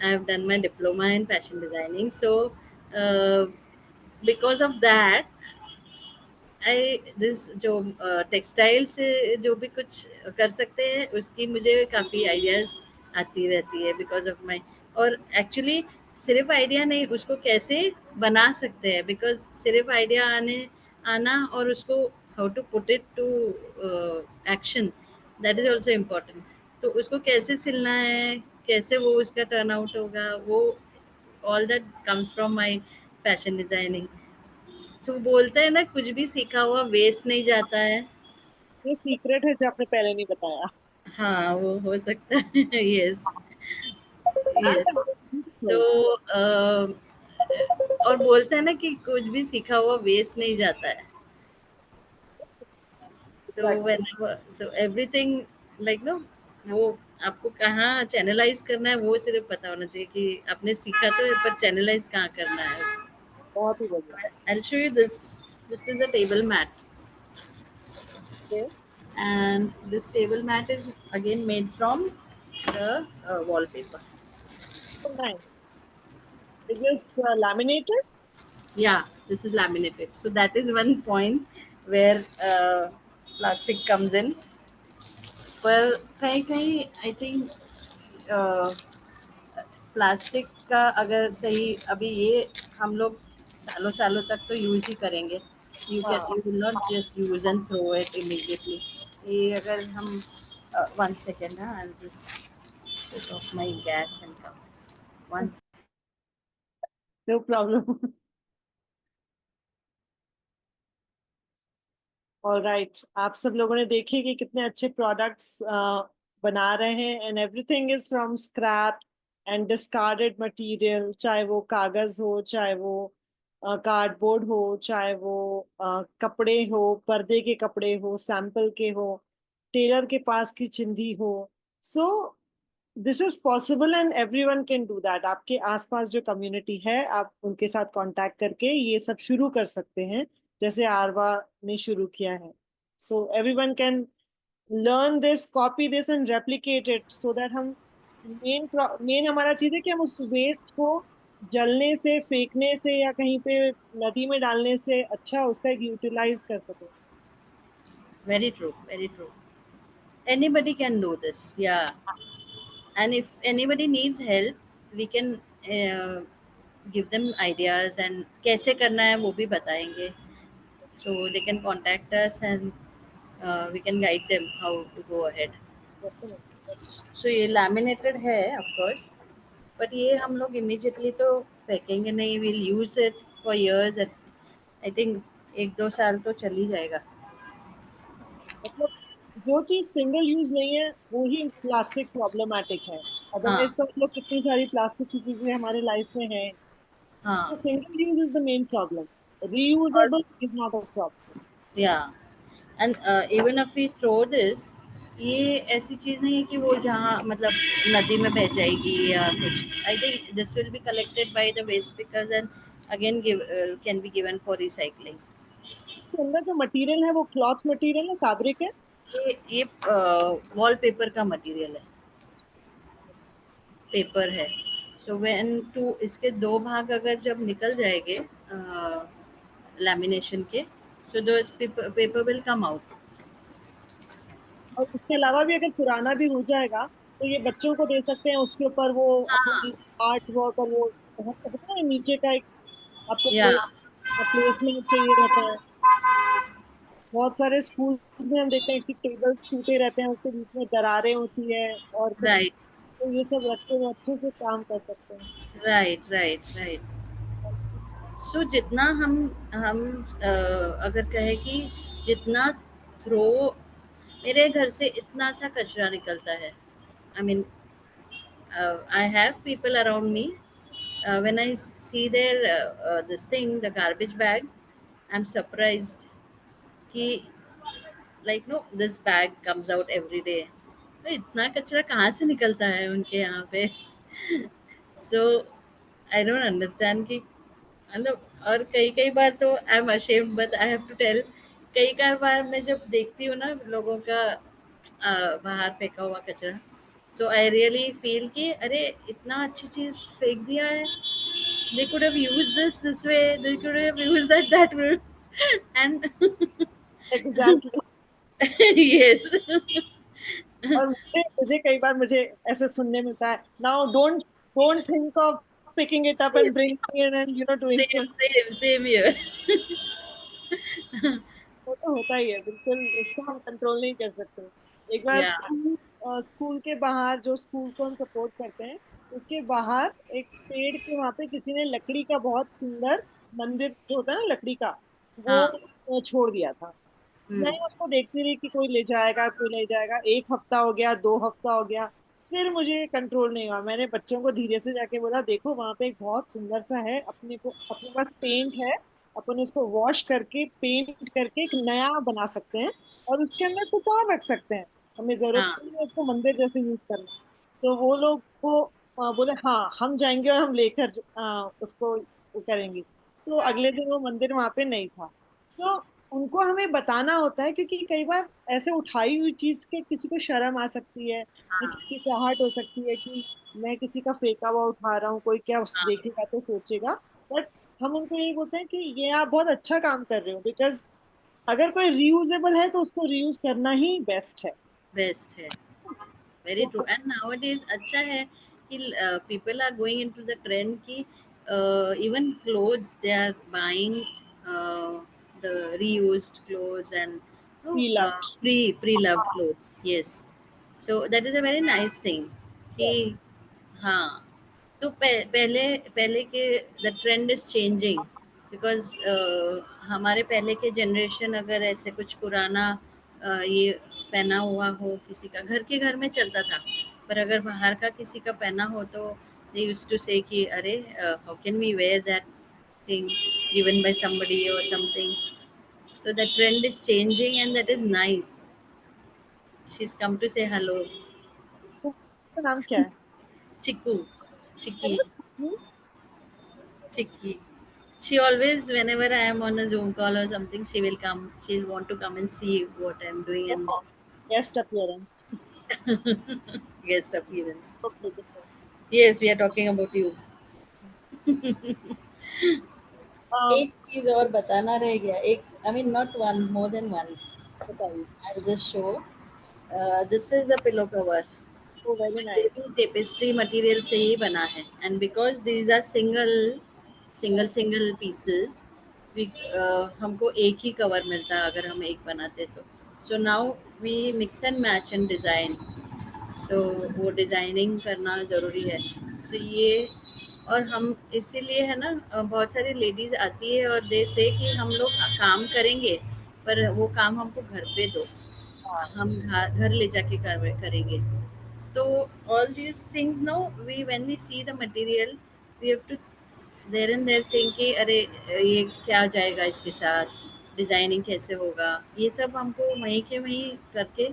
I have done my diploma in fashion designing. So uh, because of that, I this जो textile से जो भी कुछ कर सकते हैं, उसकी मुझे काफ़ी आइडियाज़ आती रहती है बिकॉज ऑफ माई. और एक्चुअली सिर्फ आइडिया नहीं, उसको कैसे बना सकते हैं, बिकॉज सिर्फ आइडिया आना और उसको how to put it to action, that is also important. तो उसको कैसे सिलना है, कैसे वो उसका टर्न आउट होगा, वो all that comes from my fashion designing. तो बोलते हैं ना, कुछ भी सीखा हुआ वेस्ट नहीं जाता है. ये सीक्रेट है जो आपने पहले नहीं बताया। हाँ, वो हो सकता है. Yes, yes. तो और बोलते हैं ना कि कुछ भी सीखा हुआ वेस्ट नहीं जाता है. तो exactly. Whenever, so everything, like no, वो आपको कहाँ चैनलाइज करना है वो सिर्फ पता होना चाहिए कि आपने सीखा तो है, पर चैनलाइज कहाँ करना है उसको. बहुत ही बढ़िया। I'll show you this. This is a table mat, Okay. and this table mat is again made from the wallpaper. So nice. Is this laminated? Yeah, this is laminated. So that is one point where plastic comes in. पर कहीं कहीं I think plastic का अगर सही अभी ये हम लोग सालों सालों तक तो यूज़ ही करेंगे। हाँ। You will not just use and throw it immediately. ये अगर हम 1 सेकंड ना, I will just put off my gas and come. One no problem. Alright, आप सब लोगों ने देखे कि कितने अच्छे प्रोडक्ट्स बना रहे हैं, and everything is from scrap and discarded material, चाहे वो कागज हो, चाहे वो कार्डबोर्ड हो, चाहे वो कपड़े हो, पर्दे के कपड़े हो, सैंपल के हो, टेलर के पास की चिंधी हो। सो this is possible and everyone can do that. आपके आसपास जो कम्युनिटी है, आप उनके साथ कांटेक्ट करके ये सब शुरू कर सकते हैं, जैसे आरवा ने शुरू किया है। So everyone can learn this, copy this and replicate it, so that हम मेन मेन हमारा चीज है कि हम उस वेस्ट को जलने से, फेंकने से या कहीं पे नदी में डालने से अच्छा उसका एक यूटिलाइज कर सके। very true, very true. Anybody can do this, yeah. And if anybody needs help, we can give them ideas and कैसे करना है वो भी बताएंगे. So they can contact us and we can guide them how to go ahead. So ये laminated है of course, but ये हम लोग immediately तो फेंकेंगे नहीं. We'll use it for years and I think 1-2 साल तो चल ही जाएगा. मतलब जो चीज सिंगल यूज नहीं है वो ही प्लास्टिक प्रॉब्लमेटिक है। हाँ, अदरवाइज तो मतलब कितनी सारी प्लास्टिक की चीजें हमारे लाइफ में है। हाँ. So single use is the main problem, और reusable is not a problem. या and even if we throw this, ये ऐसी चीज़ नहीं है कि वो जहाँ मतलब नदी में बह जाएगी या कुछ. I think this will be collected by the waste pickers and again give can be given for recycling. इसके अंदर जो मटेरियल है वो क्लॉथ मटेरियल है, फैब्रिक है। ये वॉलपेपर का मटेरियल है, पेपर है. सो व्हेन टू इसके 2 भाग अगर जब निकल जाएंगे लैमिनेशन के, सो दो पेपर विल कम आउट. और इसके अलावा भी अगर पुराना भी हो जाएगा तो ये बच्चों को दे सकते हैं, उसके ऊपर वो अपनी हाँ, आर्ट वर्क और वो होता है नीचे का एक आपको या प्लेसमेंट चाहिए रहता है। बहुत सारे स्कूल्स में हम देखते हैं कि टेबल्स टूटे रहते हैं, उसके बीच में दरारें होती है और कुछ, राइट, तो ये सब रख के वो अच्छे से काम कर सकते हैं। Right, right, right. सो जितना हम अगर कहें कि जितना थ्रो मेरे घर से इतना सा कचरा निकलता है. I mean I have people around me. When I see there this thing the garbage bag, I am surprised कि like no this bag comes out every day. तो इतना कचरा कहाँ से निकलता है उनके यहाँ पे. सो आई डोंट अंडरस्टैंड कि मतलब. और कई कई बार तो I am ashamed but I have to tell. कई कई बार मैं जब देखती हूँ ना लोगों का बाहर फेंका हुआ कचरा, सो आई रियली फील कि अरे इतना अच्छी चीज फेंक दिया है. They could have used this way, they could have used that way. And exactly. Yes. और मुझे मुझे कई बार मुझे ऐसे सुनने मिलता है, now don't don't think of picking it up same, and bringing it and doing same, same, same here. वो तो होता ही है, बिल्कुल उसको हम कंट्रोल नहीं कर सकते। एक बार या, स्कूल के बाहर, जो स्कूल को हम सपोर्ट करते हैं उसके बाहर एक पेड़ के वहां पे किसी ने लकड़ी का बहुत सुंदर मंदिर जो होता है ना लकड़ी का, वो हाँ. छोड़ दिया था। मैं हम्म. उसको देखती रही कि कोई ले जाएगा, कोई ले जाएगा। 1 हफ्ता हो गया, 2 हफ्ता हो गया, फिर मुझे कंट्रोल नहीं हुआ। मैंने बच्चों को धीरे से जाके बोला, देखो वहां पे एक बहुत सुंदर सा है, अपने पास पेंट है, अपन उसको वॉश करके पेंट करके एक नया बना सकते हैं और उसके अंदर कुछ और रख सकते हैं। हमें जरूरत हाँ. नहीं है उसको मंदिर जैसे यूज करना। तो वो लोग को बोले हाँ हम जाएंगे और हम लेकर उसको वो करेंगे। तो अगले दिन वो मंदिर वहां पे नहीं था। तो उनको हमें बताना होता है, क्योंकि कई बार ऐसे उठाई हुई चीज के किसी को शर्म आ सकती है, हिचकिचाहट हो सकती है कि मैं किसी का फेंका हुआ उठा रहा हूँ, कोई क्या हाँ. देखेगा तो सोचेगा। बट हम उनको ये बोलते हैं कि ये आप बहुत अच्छा काम कर रहे हो, बिकॉज अगर कोई रीयूजेबल है तो उसको रीयूज करना ही बेस्ट है। बेस्ट है। वेरी ट्रू एंड नाउअडेज अच्छा है कि people are going into the trend कि even clothes they are buying the reused clothes and feel up. Pre loved clothes, yes. So that is a very nice thing कि हाँ, तो पहले पहले के the trend is changing because हमारे पहले के जनरेशन अगर ऐसे कुछ पुराना ये पहना हुआ हो किसी का, घर के घर में चलता था, पर अगर बाहर का किसी का पहना हो तो दे यूज्ड टू से कि अरे how can we wear that thing given by somebody और समथिंग। तो the trend is changing and that is nice. She is come to say hello. तो नाम क्या है? Chikku, Chikki, hello. Chikki. She always, whenever I am on a Zoom call or something, she will come. She'll want to come and see what I'm doing and guest appearance. guest appearance. Yes, we are talking about you. एक चीज और बताना रह गया, एक I mean not one, more than one. बताइए। I just show this is a pillow cover. Oh very so ये nice. भी टेपेस्ट्री मटेरियल से ही बना है and because these are single single single pieces, हमको एक ही कवर मिलता है अगर हम एक बनाते तो। So now we mix and match and design. So वो डिज़ाइनिंग करना ज़रूरी है। सो ये और हम इसीलिए है ना, बहुत सारी लेडीज़ आती है और दे से कि हम लोग काम करेंगे, पर वो काम हमको घर पे दो, हम घर घर ले जाके करेंगे। तो all these things now, we when we see the material, we have to there and there think कि अरे ये क्या जाएगा इसके साथ, डिज़ाइनिंग कैसे होगा, ये सब हमको वहीं के वहीं करके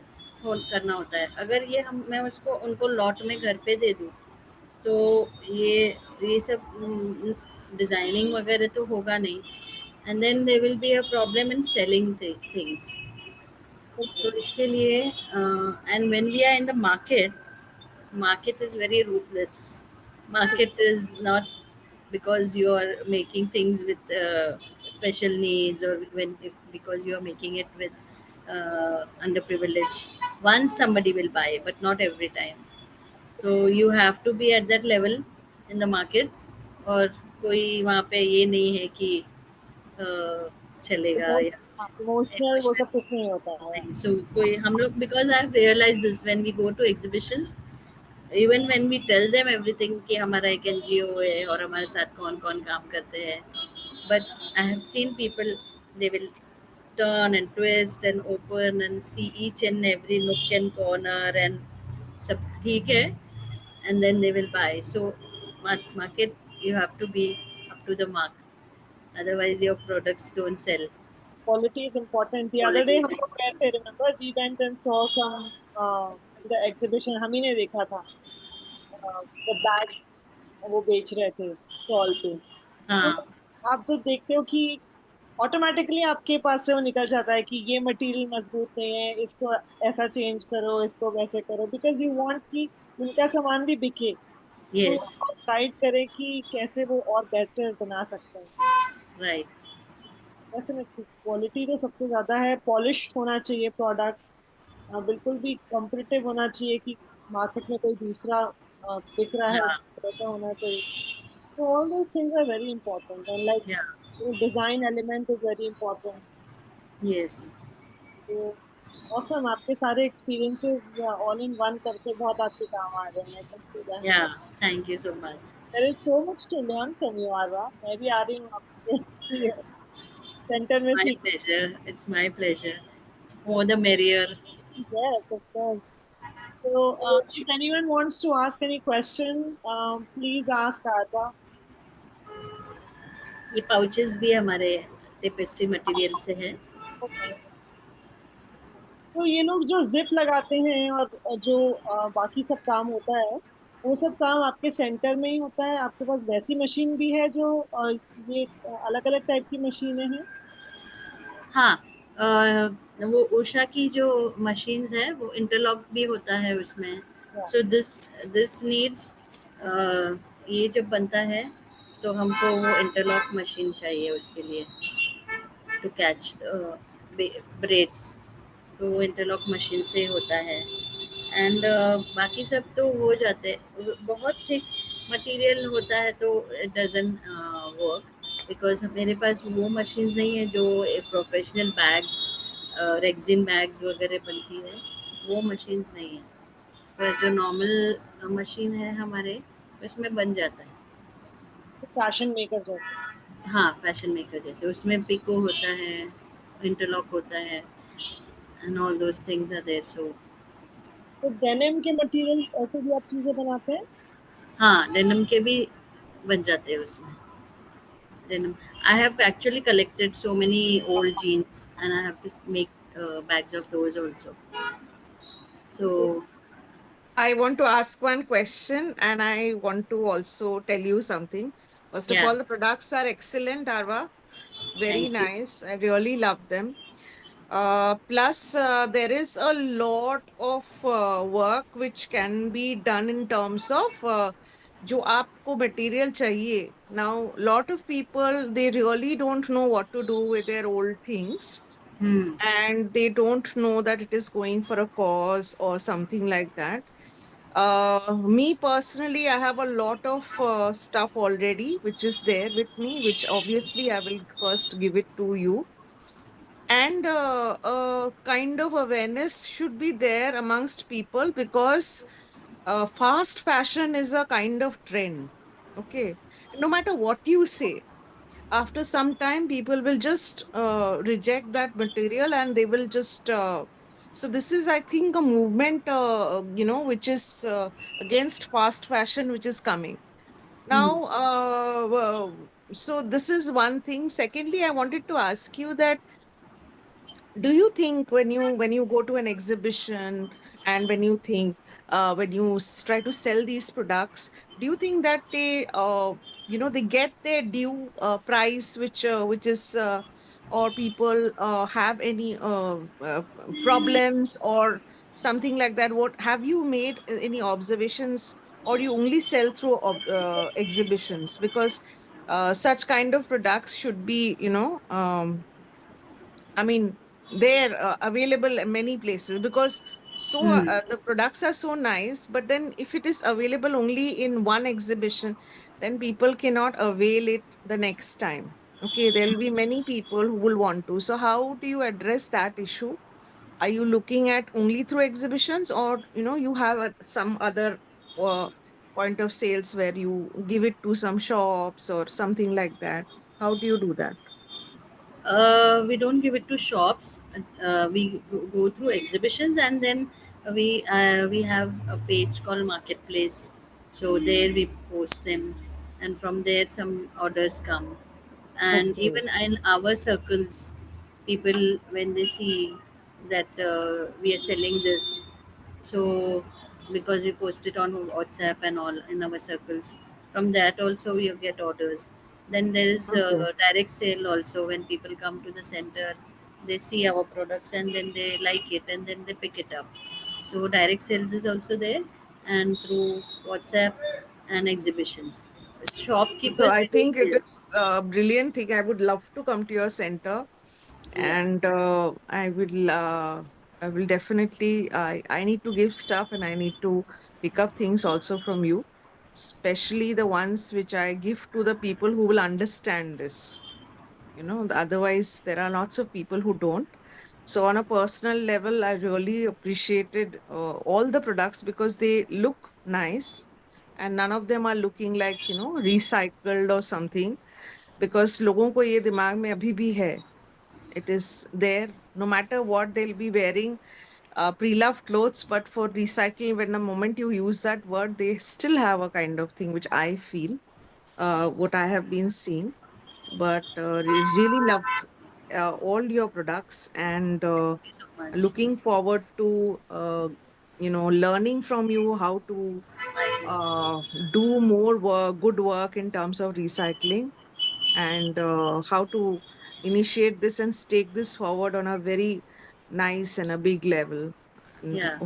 करना होता है। अगर ये हम मैं उसको उनको लॉट में घर पे दे दूँ तो ये सब डिज़ाइनिंग वगैरह तो होगा नहीं and then they will be a problem in selling things. तो इसके लिए and when we are in the market is very ruthless. Market is not because you are making things with special needs or because you are making it with underprivileged. Once somebody will buy, but not every time. So you have to be at that level in the market, और कोई वहाँ पे ये नहीं है कि चलेगा या इमोशनल वो सब इमोशनल कुछ नहीं होता है। नहीं। सो कोई हम लोग, because I have realize this when we go to exhibitions, even when we tell them everything कि हमारा एक एनजीओ है और हमारे साथ कौन कौन काम करते हैं, but I have seen people, they will turn and twist and open and see each and every nook and corner and सब ठीक है, and then they will buy. So market, you have to be up to the mark, otherwise your products don't sell. Quality is important. The other day Quality हम is लोग गए थे, remember we went and saw some the exhibition, हम ही ने देखा था the bags वो बेच रहे थे स्टॉल पे। तो हाँ, आप जब देखते हो कि ऑटोमेटिकली आपके पास से वो निकल जाता है कि ये मटेरियल मजबूत नहीं है, इसको ऐसा चेंज करो, इसको वैसे करो, बिकॉज यू वांट कि उनका सामान भी बिके। तो yes, गाइड करें कि कैसे वो और बेहतर बना सकते हैं। right, डेफिनेटली क्वालिटी तो सबसे ज्यादा है, पॉलिश होना चाहिए प्रोडक्ट, बिल्कुल भी कॉम्पिटिटिव होना चाहिए कि मार्केट में कोई दूसरा बिक रहा है हाँ, उसको ऐसा होना चाहिए। तो all those things are very important and like yeah, design element is very important. yes, तो ऑसम, आपके सारे एक्सपीरियंसेस ऑल इन वन करके बहुत आपके काम आ रहे हैं, I can see that. yeah, thank you so much. There is so much to learn from you Aarva. मैं भी आ रही हूँ आपके सेंटर में My सीख। pleasure, it's my pleasure. More the merrier. Yes of course. So, if anyone wants to ask any question, please ask Arpa. ये pouches भी हमारे टेपेस्ट्री मटेरियल से है। Okay. तो ये लोग जो जिप लगाते हैं और जो बाकी सब काम होता है, वो सब काम आपके सेंटर में ही होता है? आपके पास वैसी मशीन भी है जो ये अलग अलग टाइप की मशीनें हैं? हाँ, वो उषा की जो मशीन्स है वो इंटरलॉक भी होता है उसमें। या सो दिस दिस नीड्स, ये जब बनता है तो हमको वो इंटरलॉक मशीन चाहिए उसके लिए, टू कैच ब्रेड्स। तो वो इंटरलॉक मशीन से होता है। एंड बाकी सब तो हो जाते हैं, बहुत थिक मटेरियल होता है तो इट डजंट वर्क, बिकॉज मेरे पास वो मशीन्स नहीं है जो एक प्रोफेशनल बैग, रेक्सिन बैग्स वगैरह बनती है, वो मशीन्स नहीं है। पर जो नॉर्मल मशीन है हमारे, उसमें बन जाता है। फैशन मेकर जैसे। हाँ, फैशन मेकर जैसे, उसमें पिको होता है, इंटरलॉक होता है, and all those things are there. So तो डेनिम के मटेरियल ऐसे भी आप चीजें बनाते हैं? हाँ, डेनिम के भी बन जाते हैं उसमें। Denim. I have actually collected so many old jeans, and I have to make bags of those also. So I want to ask one question and I want to also tell you something. First of yeah, all, the products are excellent, Arva. Very thank you. nice. I really love them. Plus, there is a lot of work which can be done in terms of जो आपको material चाहिए. Now, lot of people, they really don't know what to do with their old things Hmm. and they don't know that it is going for a cause or something like that. Me personally, I have a lot of stuff already which is there with me, which obviously I will first give it to you. And kind of awareness should be there amongst people because fast fashion is a kind of trend. Okay. No matter what you say, after some time people will just reject that material and they will just so this is, I think, a movement which is against fast fashion which is coming Hmm. now. So this is one thing. Secondly, I wanted to ask you that do you think when you go to an exhibition and when you think when you try to sell these products, do you think that they get their due price which is or people have any problems or something like that? What have you made any observations, or you only sell through exhibitions? Because such kind of products should be, I mean, they're available in many places because Hmm. the products are so nice. But then, if it is available only in one exhibition, then people cannot avail it the next time. Okay, there will be many people who will want to. So, how do you address that issue? Are you looking at only through exhibitions, or you have some other uh, point of sales where you give it to some shops or something like that? How do you do that? We don't give it to shops. We go through exhibitions, and then we have a page called Marketplace. So there we post them, and from there some orders come. And Okay. even in our circles, people, when they see that we are selling this, so because we post it on WhatsApp and all in our circles, from that also we get orders. Then there is Okay. direct sale also. When people come to the center, they see our products and then they like it and then they pick it up. So direct sales is also there, and through WhatsApp and exhibitions. So Shopkeepers I we don't think it give. is a brilliant thing. I would love to come to your center, Yeah. and I will definitely. I need to give stuff, and I need to pick up things also from you, especially the ones which I give to the people who will understand this. Otherwise there are lots of people who don't. So on a personal level, I really appreciated all the products because they look nice and none of them are looking like recycled or something, because लोगों को ये दिमाग में अभी भी है, it is there, no matter what they'll be wearing pre-loved clothes, but for recycling, when the moment you use that word, they still have a kind of thing which I feel, what I have been seeing. But really loved all your products, and Thank you so much. looking forward to learning from you how to do more work, good work in terms of recycling, and how to initiate this and take this forward on a very nice and a big level. And Yeah.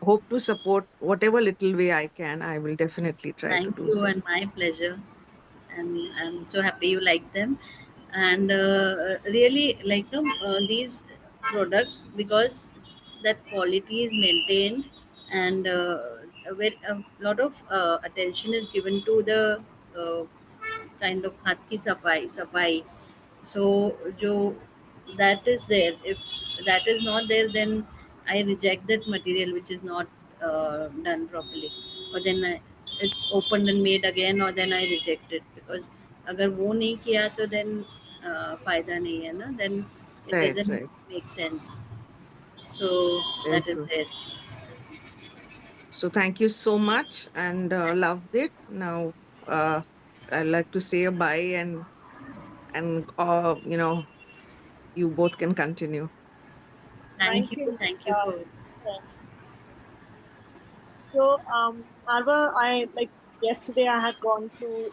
hope to support whatever little way I can. I will definitely try to Thank do you, so. and my pleasure. And I'm so happy you like them. And really like them these products because that quality is maintained, and a lot of attention is given to the uh, kind of हाथ की सफाई. So जो that is there, if that is not there, then I reject that material which is not done properly, or then it's opened and made again, or then I reject it, because अगर वो नहीं किया तो then फायदा नहीं है ना, then it Right, doesn't right. make sense. So Very that is true. it. So thank you so much and loved it. Now I'd like to say a bye and you both can continue. Thank Thank you, you. thank you for. Thank So, Arva, I like yesterday I had gone to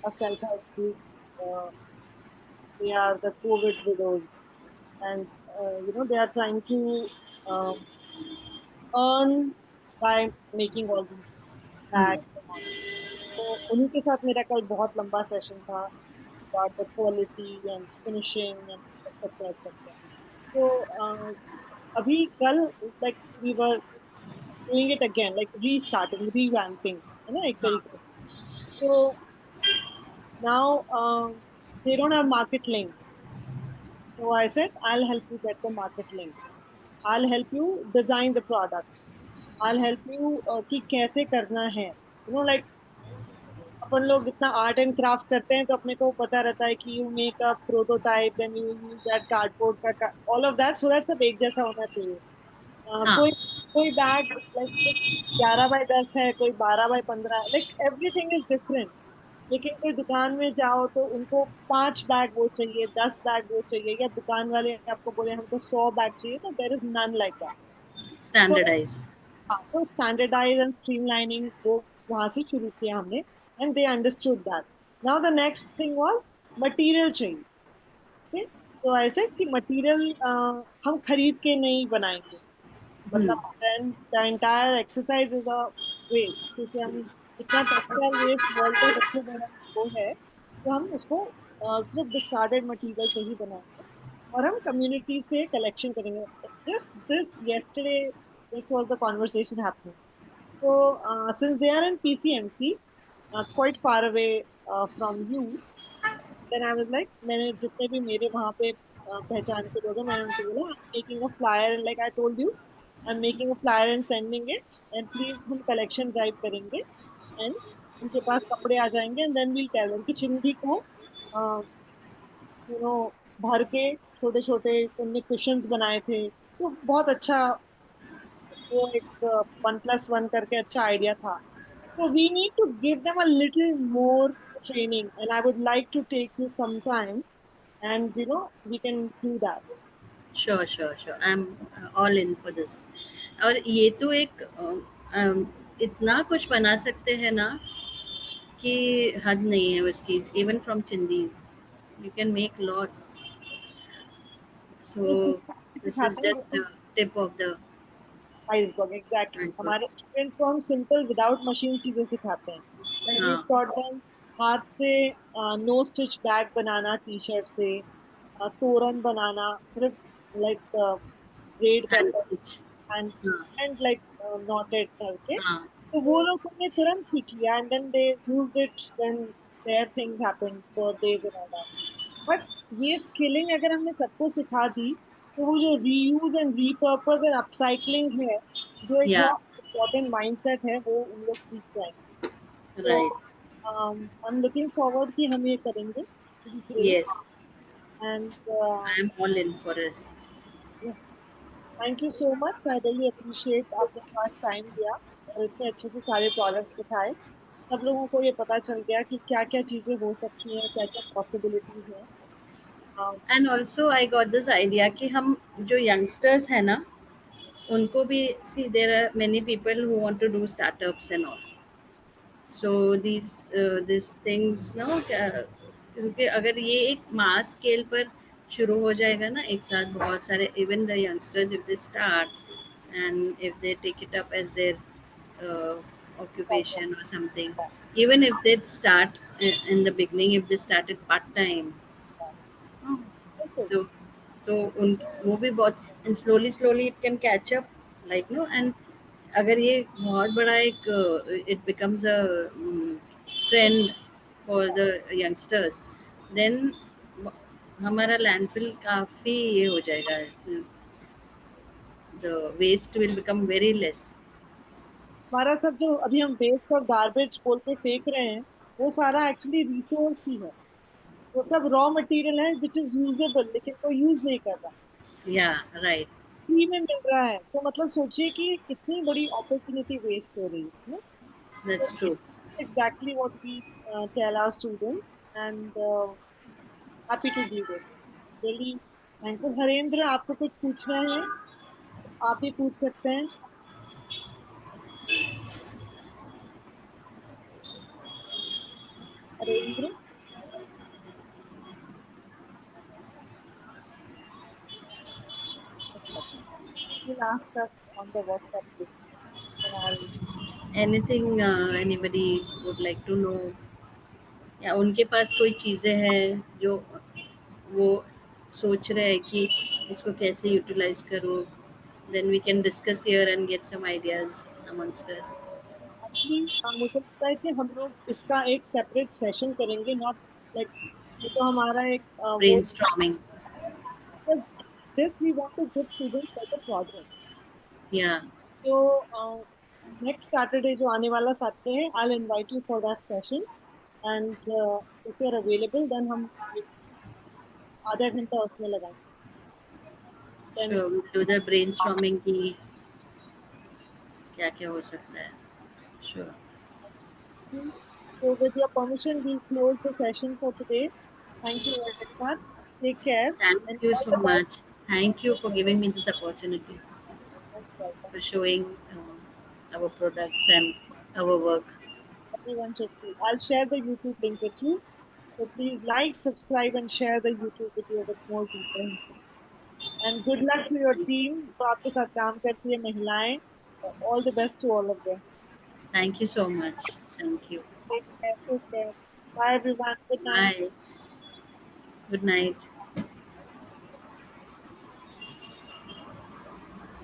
a self-help group. Uh, they are the COVID widows, and they are trying to um, earn by making all these Hmm. bags and all. तो उन्हीं के साथ मेरा कल बहुत लंबा session था about the quality and finishing and etc etc. So अभी कल like we were doing it again, like restarting, revamping, है ना एक हाँ. तरीके से. So now they don't have market link. So I said, I'll help you get the market link. I'll help you design the products. I'll help you कि कैसे करना है. Like अपन लोग इतना आर्ट एंड क्राफ्ट करते हैं तो अपने को पता रहता है कि you make a prototype then you use that cardboard का all of that so that सब एक जैसा होना चाहिए. हाँ. कोई कोई बैग लाइक 11 बाय 10 है, कोई 12 बाय 15 है, लाइक एवरीथिंग इज डिफरेंट. लेकिन कोई दुकान में जाओ तो उनको 5 बैग वो चाहिए, 10 बैग वो चाहिए, या दुकान वाले आपको बोले हमको 100 बैग चाहिए, तो there is none like that. तो Standardize. हाँ, तो स्टैंडर्डाइज एंड स्ट्रीमलाइनिंग वो वहां से शुरू किया हमने. And they understood that. Now the next thing was material चाहिए. ओके. सो आई सेड कि मटेरियल हम खरीद के नहीं बनाएंगे. Hmm. मतलब the entire exercise is a waste, क्योंकि हम इतना टेक्सटाइल वेस्ट वर्ल्ड का सबसे बड़ा वो है, तो हम उसको सिर्फ डिस्कार्डेड मटेरियल से ही बनाएंगे और हम कम्युनिटी से कलेक्शन करेंगे. Just this yesterday this was the conversation happening. So since they are in PCMC, quite far away from you, then I was like, मैंने जितने भी मेरे वहाँ पे पहचान के लोग हैं, मैंने उनको बोला I'm making a flyer and like I told you, I'm making a flyer and sending it, and please हम collection drive करेंगे and उनके पास कपड़े आ जाएंगे and then we'll tell them कि चिंदी को यू नो भर के छोटे छोटे उनने कुशंस बनाए थे, तो बहुत अच्छा. वो एक 1+1 करके अच्छा आइडिया था. So we need to give them a little more training, and I would like to take you some time, and we can do that. Sure sure sure, I am all in for this. और ये तो एक इतना कुछ बना सकते हैं ना कि हद नहीं है उसकी, इवन फ्रॉम चिंदीज यू कैन मेक लॉट्स. तो उसको सो दिस इज सिखाते हैं just the tip of the iceberg. Exactly, iceberg. हमारे स्टूडेंट्स को हम सिंपल विदाउट मशीन चीजें सिखाते हैं. लाइक वी हाँ. टॉट देम हाथ से नो स्टिच बैग बनाना टी शर्ट से, तोरण बनाना सिर्फ लाइक ब्रेड कर हैंड स्टिच. hands हाँ. and like knotted करके. हाँ. तो वो लोग ने तुरंत सीख लिया and then they used it when their things happened, birthdays and all that. But ये स्किलिंग अगर हमने सबको सिखा दी, तो वो जो reuse and repurpose and upcycling है, जो एक या. बहुत इम्पोर्टेंट माइंडसेट है, वो उन लोग सीख जाएंगे. तो right. I am looking forward कि हम ये करेंगे. Great. Yes. And I am all in for this. Thank you so much. I really appreciate आपने पास टाइम दिया और इतने अच्छे से सारे प्रोडक्ट्स दिखाए. सब लोगों को ये पता चल गया कि क्या क्या चीजें हो सकती हैं, क्या क्या पॉसिबिलिटीज हैं. And also I got this idea कि हम जो यंगस्टर्स हैं ना, उनको भी, see there are many people who want to do startups and all. So this things no, क्योंकि अगर ये एक मास स्केल पर शुरू हो जाएगा ना एक साथ, बहुत सारे even the youngsters if they start and if they take it up as their occupation or something, even if they start in the beginning, if they started part time. बिल्कुल. So तो उन वो भी बहुत, and slowly slowly it can catch up, like no, and अगर ये बहुत बड़ा एक it becomes a trend for the youngsters, then हमारा लैंडफिल काफ़ी ये हो जाएगा, the waste will become very less. हमारा सब जो अभी हम वेस्ट और गार्बेज बोल के फेंक रहे हैं, वो सारा एक्चुअली रिसोर्स ही है। वो सब रॉ मटेरियल है विच इज यूजेबल, लेकिन कोई यूज नहीं कर रहा, या राइट, फ्री में मिल रहा है। तो मतलब सोचिए कि कितनी बड़ी अपॉर्चुनिटी वेस्ट हो रही है ना। So that's true. exactly what we tell our students, and happy to do this. Really thankful. Harendra, आपको कुछ पूछना है आप ही पूछ सकते हैं। Harendra, you will ask us on the WhatsApp group, and I'll anything anybody would like to know, yeah उनके पास कोई चीज़ें हैं जो वो सोच रहे हैं कि इसको कैसे यूटिलाइज करूँ, then we can discuss here and get some ideas amongst us. actually मुझे लगता है कि हम लोग इसका एक सेपरेट सेशन करेंगे, नॉट लाइक ये तो हमारा एक वो brainstorming. This we want to give students like a project. या सो नेक्स्ट सैटरडे जो आने वाला सैटरडे है, I will invite you for that session, and if you are available then हम एक आधा घंटा उसमें लगाएंगे। Then sure, will do the brainstorming की क्या क्या हो सकता है. Sure. so with your permission, we close the session for today. Thank you very much. Take care Thank and you all so the best. much. Thank you for giving me this opportunity, Most welcome. for showing our products and our work. Everyone should see. I'll share the YouTube link with you. So please like, subscribe, and share the YouTube video with more people. And good luck to your team. जो आपके साथ काम करती है महिलाएं. All the best to all of them. Thank you so much. Thank you. Take care. Take care. Bye everyone. Good night. Bye. Good night.